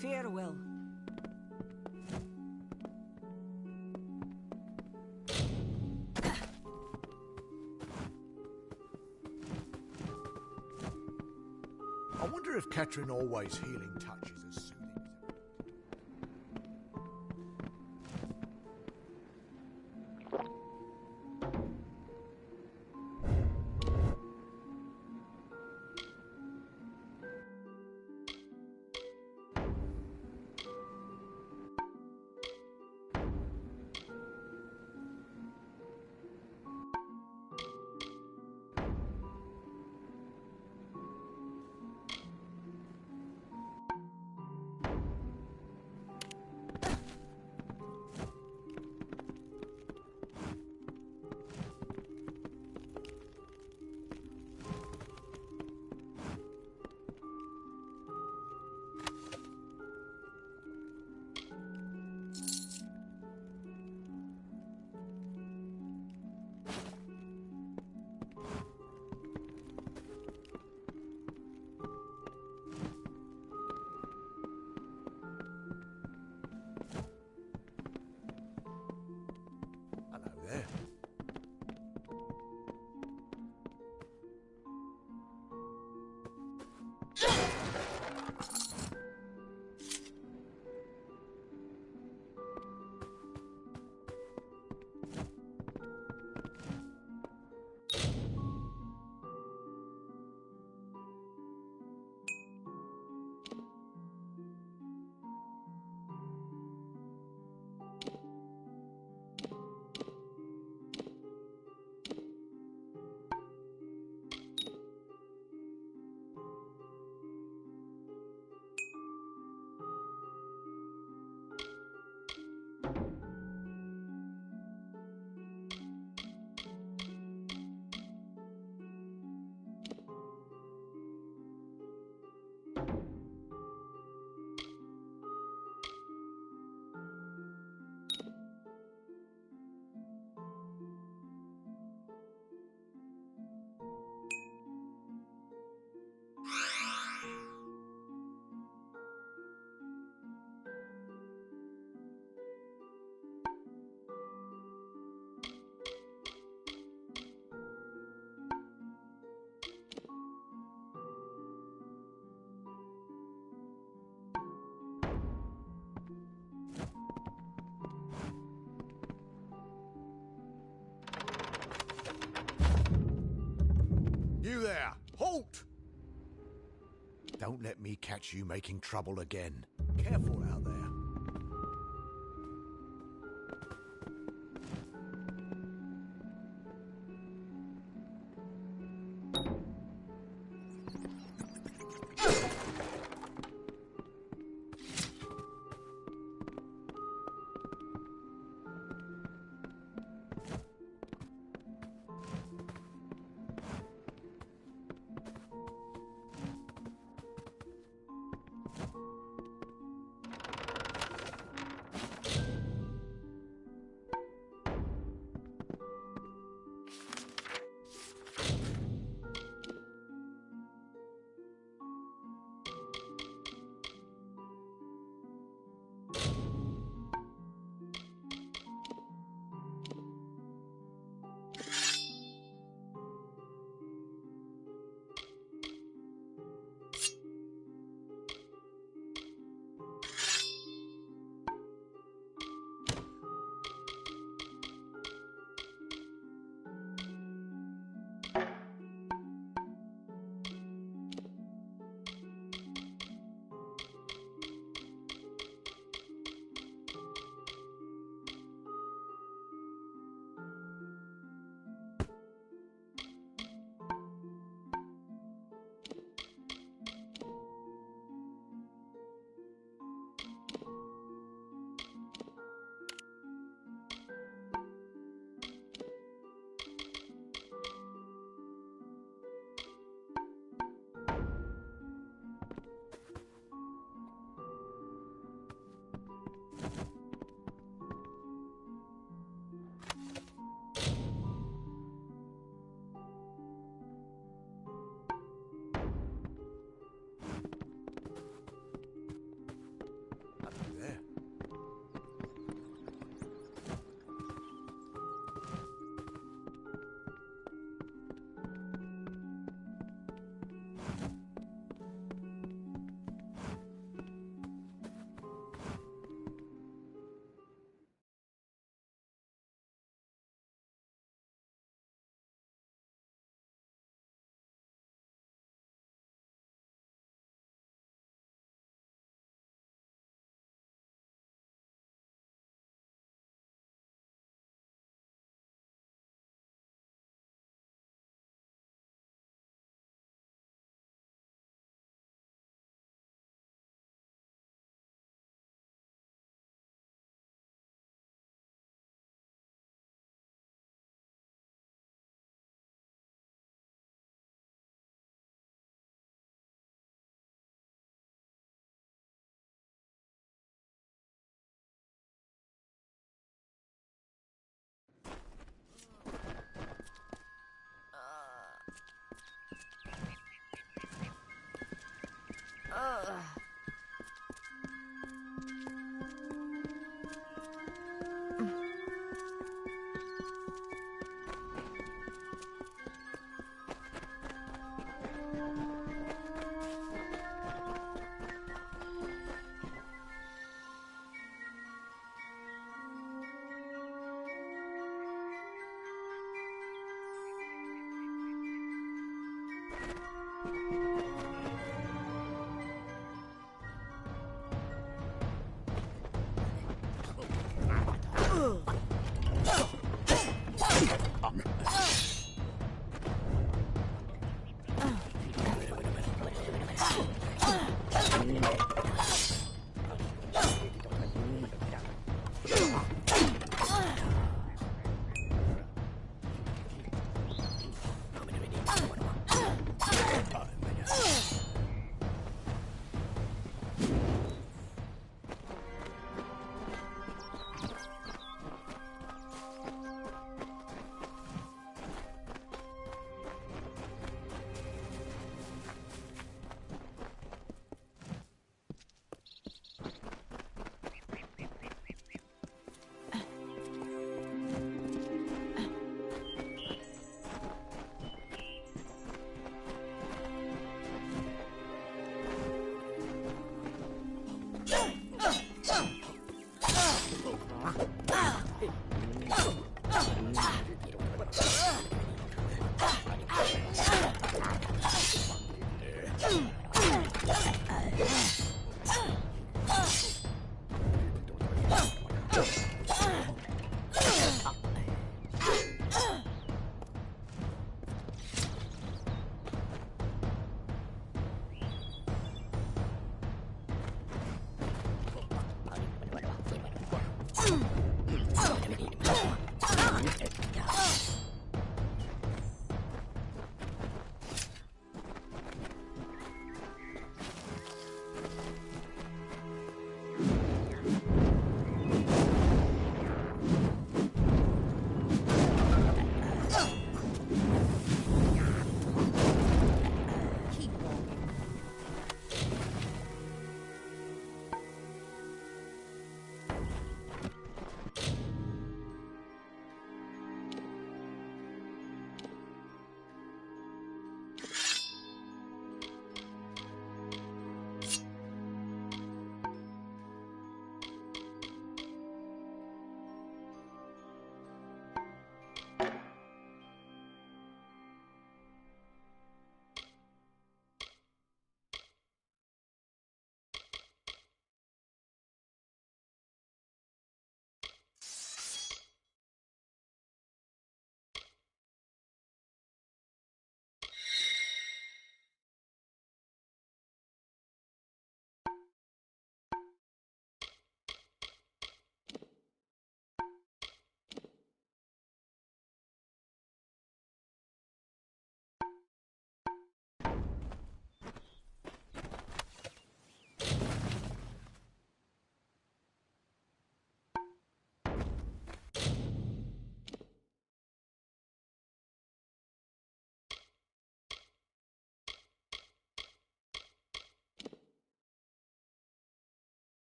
Farewell. I wonder if Ketrin always healing touch is as soothing as ever. Halt! Don't let me catch you making trouble again. Careful out there.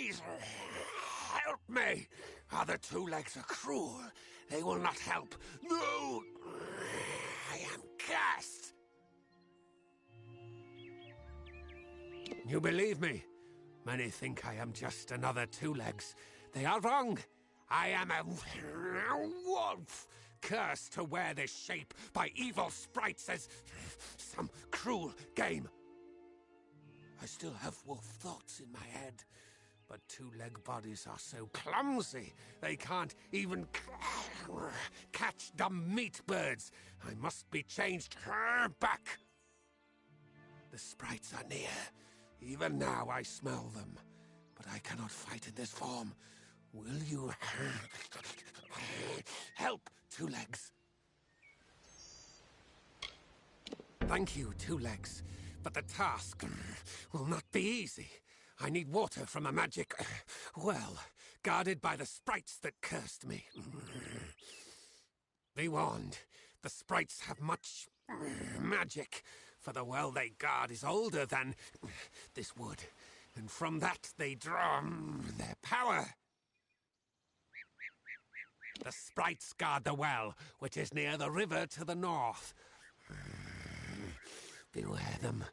Please, help me. Other two legs are cruel. They will not help. No! I am cursed. You believe me? Many think I am just another two legs. They are wrong. I am a wolf, cursed to wear this shape by evil sprites as some cruel game. I still have wolf thoughts in my head, but two-leg bodies are so clumsy they can't even catch dumb meat birds. I must be changed back. The sprites are near. Even now I smell them, but I cannot fight in this form. Will you help, Two Legs? Thank you, Two Legs, but the task will not be easy. I need water from a magic well, guarded by the sprites that cursed me. Be warned, the sprites have much magic, for the well they guard is older than this wood, and from that they draw their power. The sprites guard the well, which is near the river to the north. Beware them,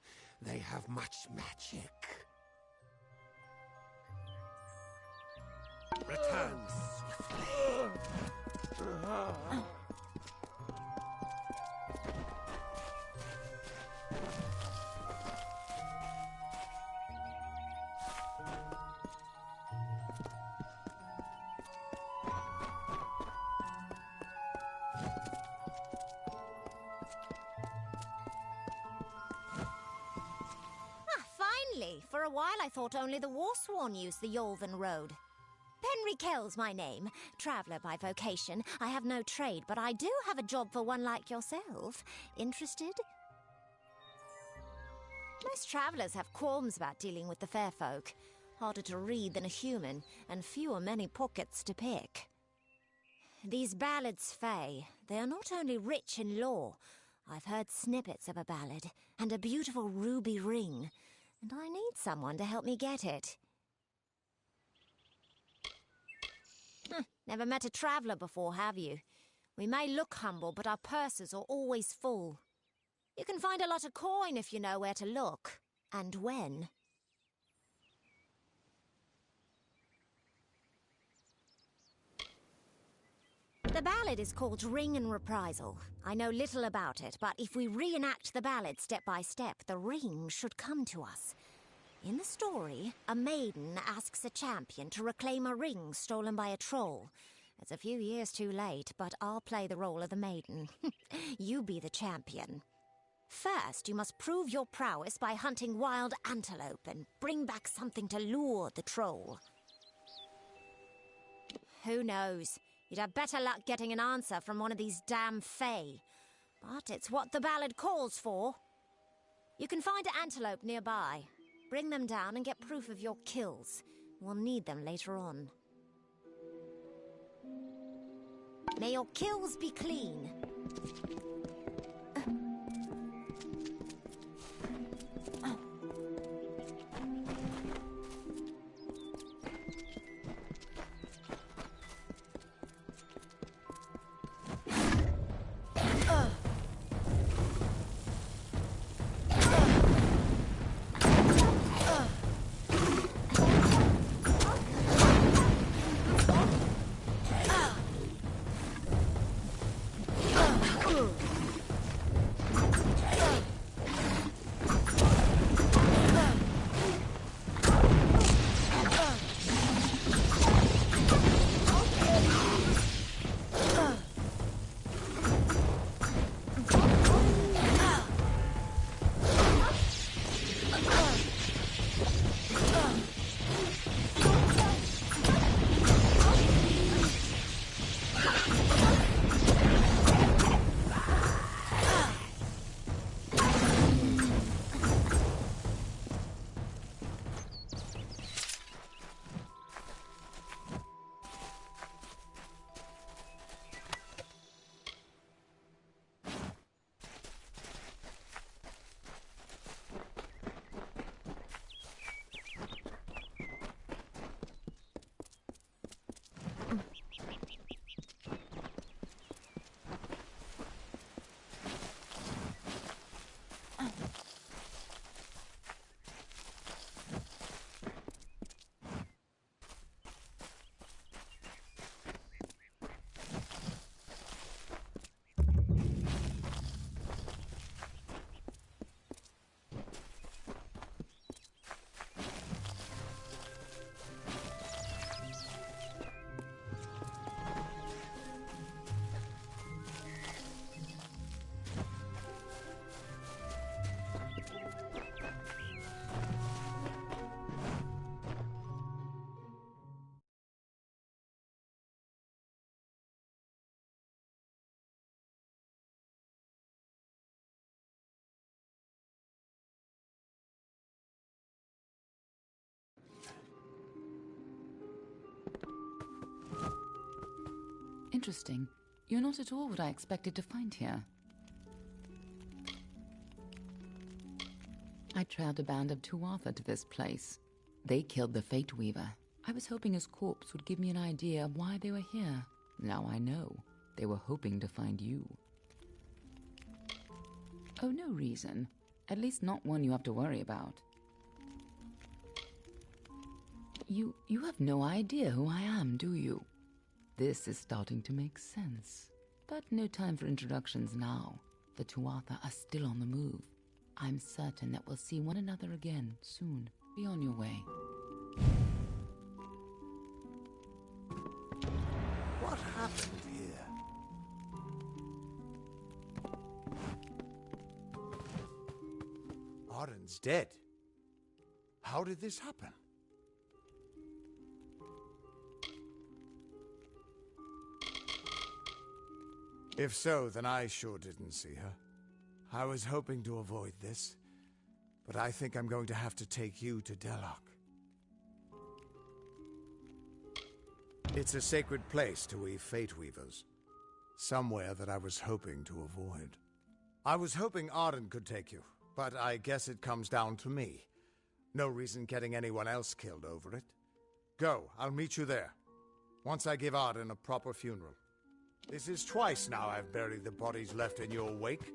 they have much magic. Return swiftly. Finally! For a while I thought only the Warsworn used the Yolven Road. Penry Kell's my name. Traveller by vocation. I have no trade, but I do have a job for one like yourself. Interested? Most travellers have qualms about dealing with the fair folk. Harder to read than a human, and fewer many pockets to pick. These ballads, Fae, they are not only rich in lore. I've heard snippets of a ballad, and a beautiful ruby ring, and I need someone to help me get it. Never met a traveller before, have you? We may look humble, but our purses are always full. You can find a lot of coin if you know where to look, and when. The ballad is called Ring and Reprisal. I know little about it, but if we reenact the ballad step by step, the ring should come to us. In the story, a maiden asks a champion to reclaim a ring stolen by a troll. It's a few years too late, but I'll play the role of the maiden. You be the champion. First, you must prove your prowess by hunting wild antelope and bring back something to lure the troll. Who knows? You'd have better luck getting an answer from one of these damn Fae. But it's what the ballad calls for. You can find an antelope nearby. Bring them down and get proof of your kills. We'll need them later on. May your kills be clean. interesting. You're not at all what I expected to find here. I trailed a band of Tuatha to this place. They killed the Fate Weaver. I was hoping his corpse would give me an idea of why they were here. Now I know. They were hoping to find you. Oh, no reason. At least not one you have to worry about. You have no idea who I am, do you? This is starting to make sense. But no time for introductions now. The Tuatha are still on the move. I'm certain that we'll see one another again soon. Be on your way. What happened here? Arden's dead. How did this happen? If so, then I sure didn't see her. I was hoping to avoid this, but I think I'm going to have to take you to Delok. It's a sacred place to we Fate Weavers. Somewhere that I was hoping to avoid. I was hoping Arden could take you, but I guess it comes down to me. No reason getting anyone else killed over it. Go, I'll meet you there. Once I give Arden a proper funeral. This is twice now I've buried the bodies left in your wake.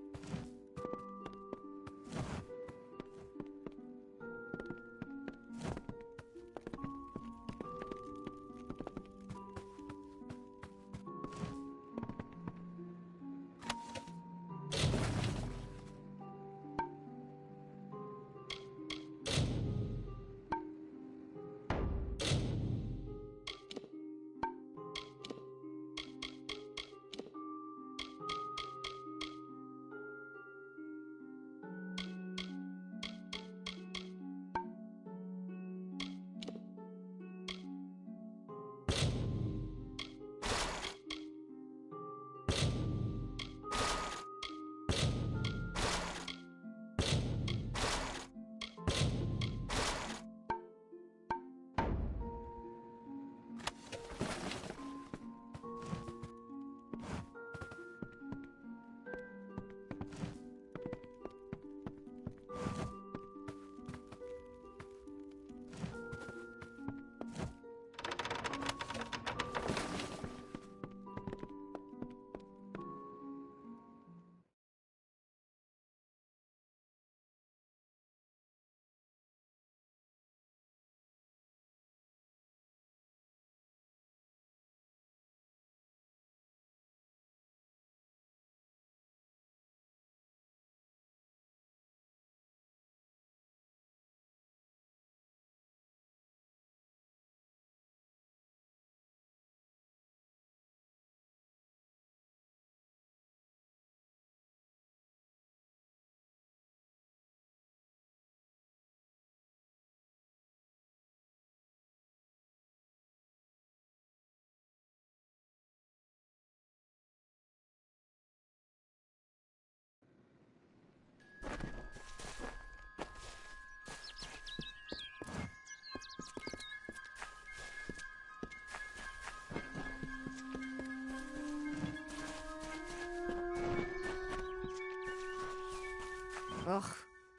Ugh,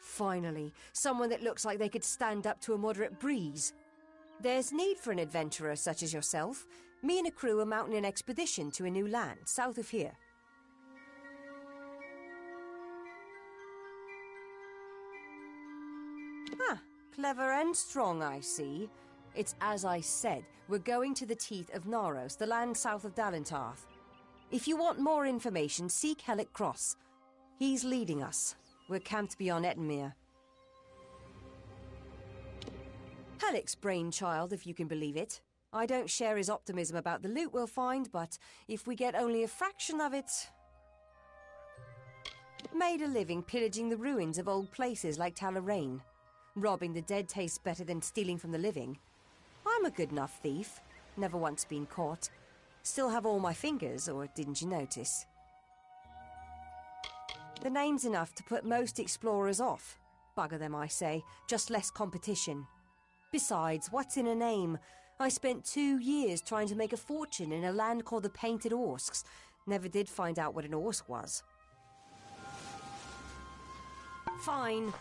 finally. Someone that looks like they could stand up to a moderate breeze. There's need for an adventurer such as yourself. Me and a crew are mounting an expedition to a new land, south of here. Ah, clever and strong, I see. It's as I said, we're going to the teeth of Naros, the land south of Dalentarth. If you want more information, seek Hellick Cross. He's leading us. We're camped beyond Ettenmere. Hellick's brainchild, if you can believe it. I don't share his optimism about the loot we'll find, but if we get only a fraction of it... Made a living pillaging the ruins of old places like Talarain. Robbing the dead tastes better than stealing from the living. I'm a good enough thief. Never once been caught. Still have all my fingers, or didn't you notice? The name's enough to put most explorers off. Bugger them, I say. Just less competition. Besides, what's in a name? I spent 2 years trying to make a fortune in a land called the Painted Orsks. Never did find out what an Orsk was. Fine.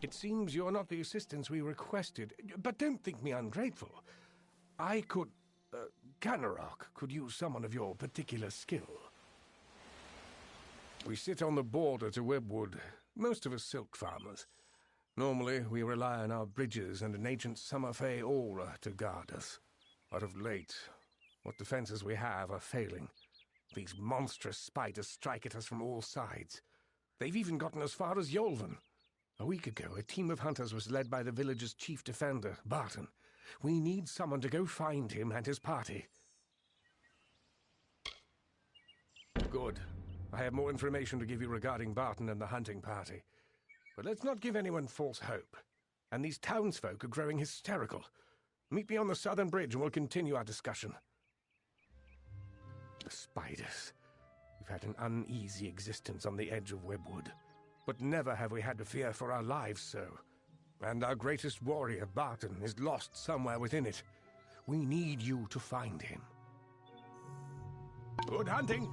It seems you're not the assistance we requested, but don't think me ungrateful. I could... Ganarok could use someone of your particular skill. We sit on the border to Webwood, most of us silk farmers. Normally, we rely on our bridges and an ancient Summerfey aura to guard us. But of late, what defenses we have are failing. These monstrous spiders strike at us from all sides. They've even gotten as far as Yolvan. A week ago, a team of hunters was led by the village's chief defender, Barton. We need someone to go find him and his party. Good. I have more information to give you regarding Barton and the hunting party. But let's not give anyone false hope. And these townsfolk are growing hysterical. Meet me on the southern bridge and we'll continue our discussion. The spiders. We've had an uneasy existence on the edge of Webwood. But never have we had to fear for our lives so. And our greatest warrior, Barton, is lost somewhere within it. We need you to find him. Good hunting!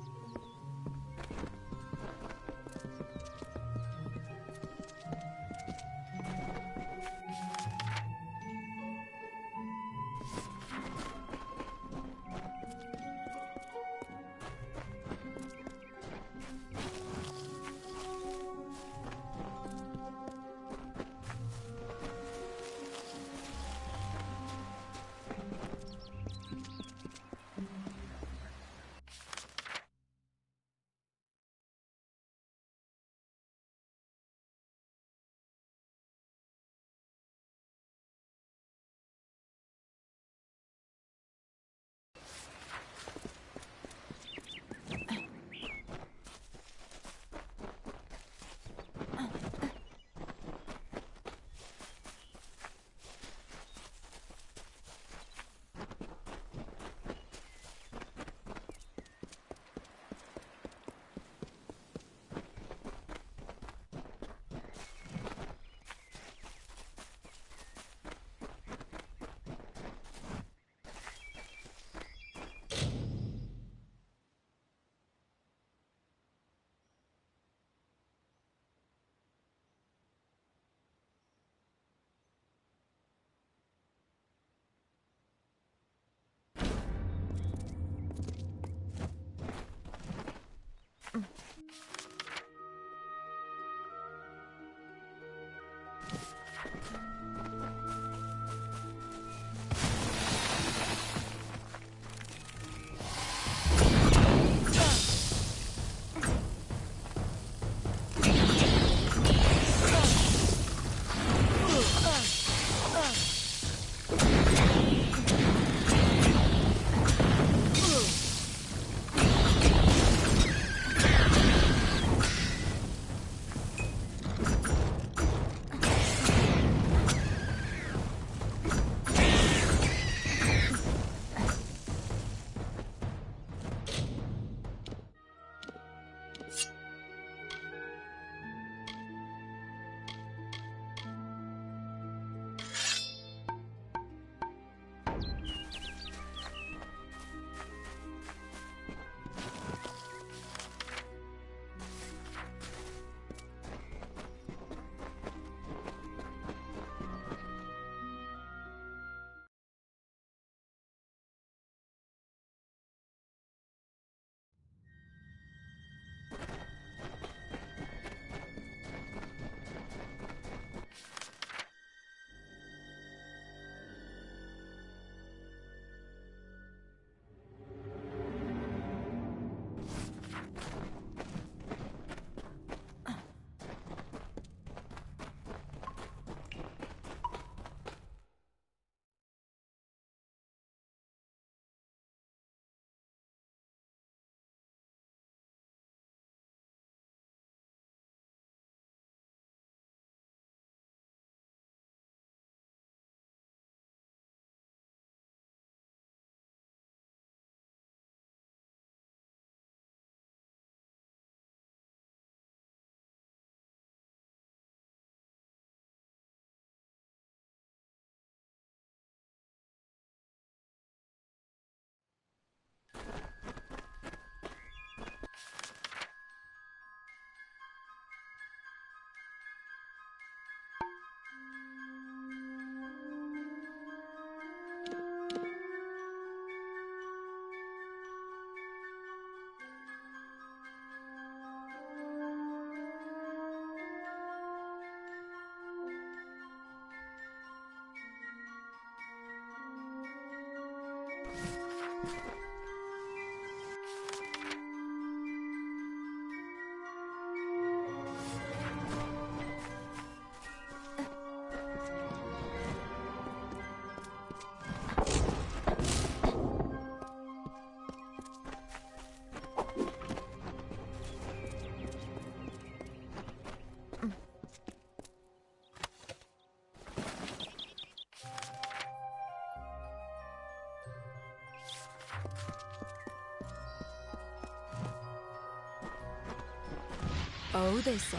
Oh, they said,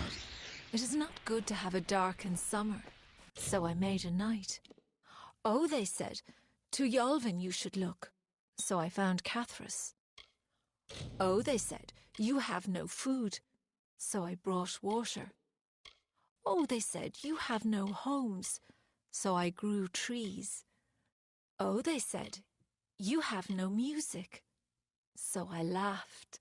it is not good to have a darkened summer, so I made a night. Oh, they said, to Yolvin you should look, so I found Cathras. Oh, they said, you have no food, so I brought water. Oh, they said, you have no homes, so I grew trees. Oh, they said, you have no music, so I laughed.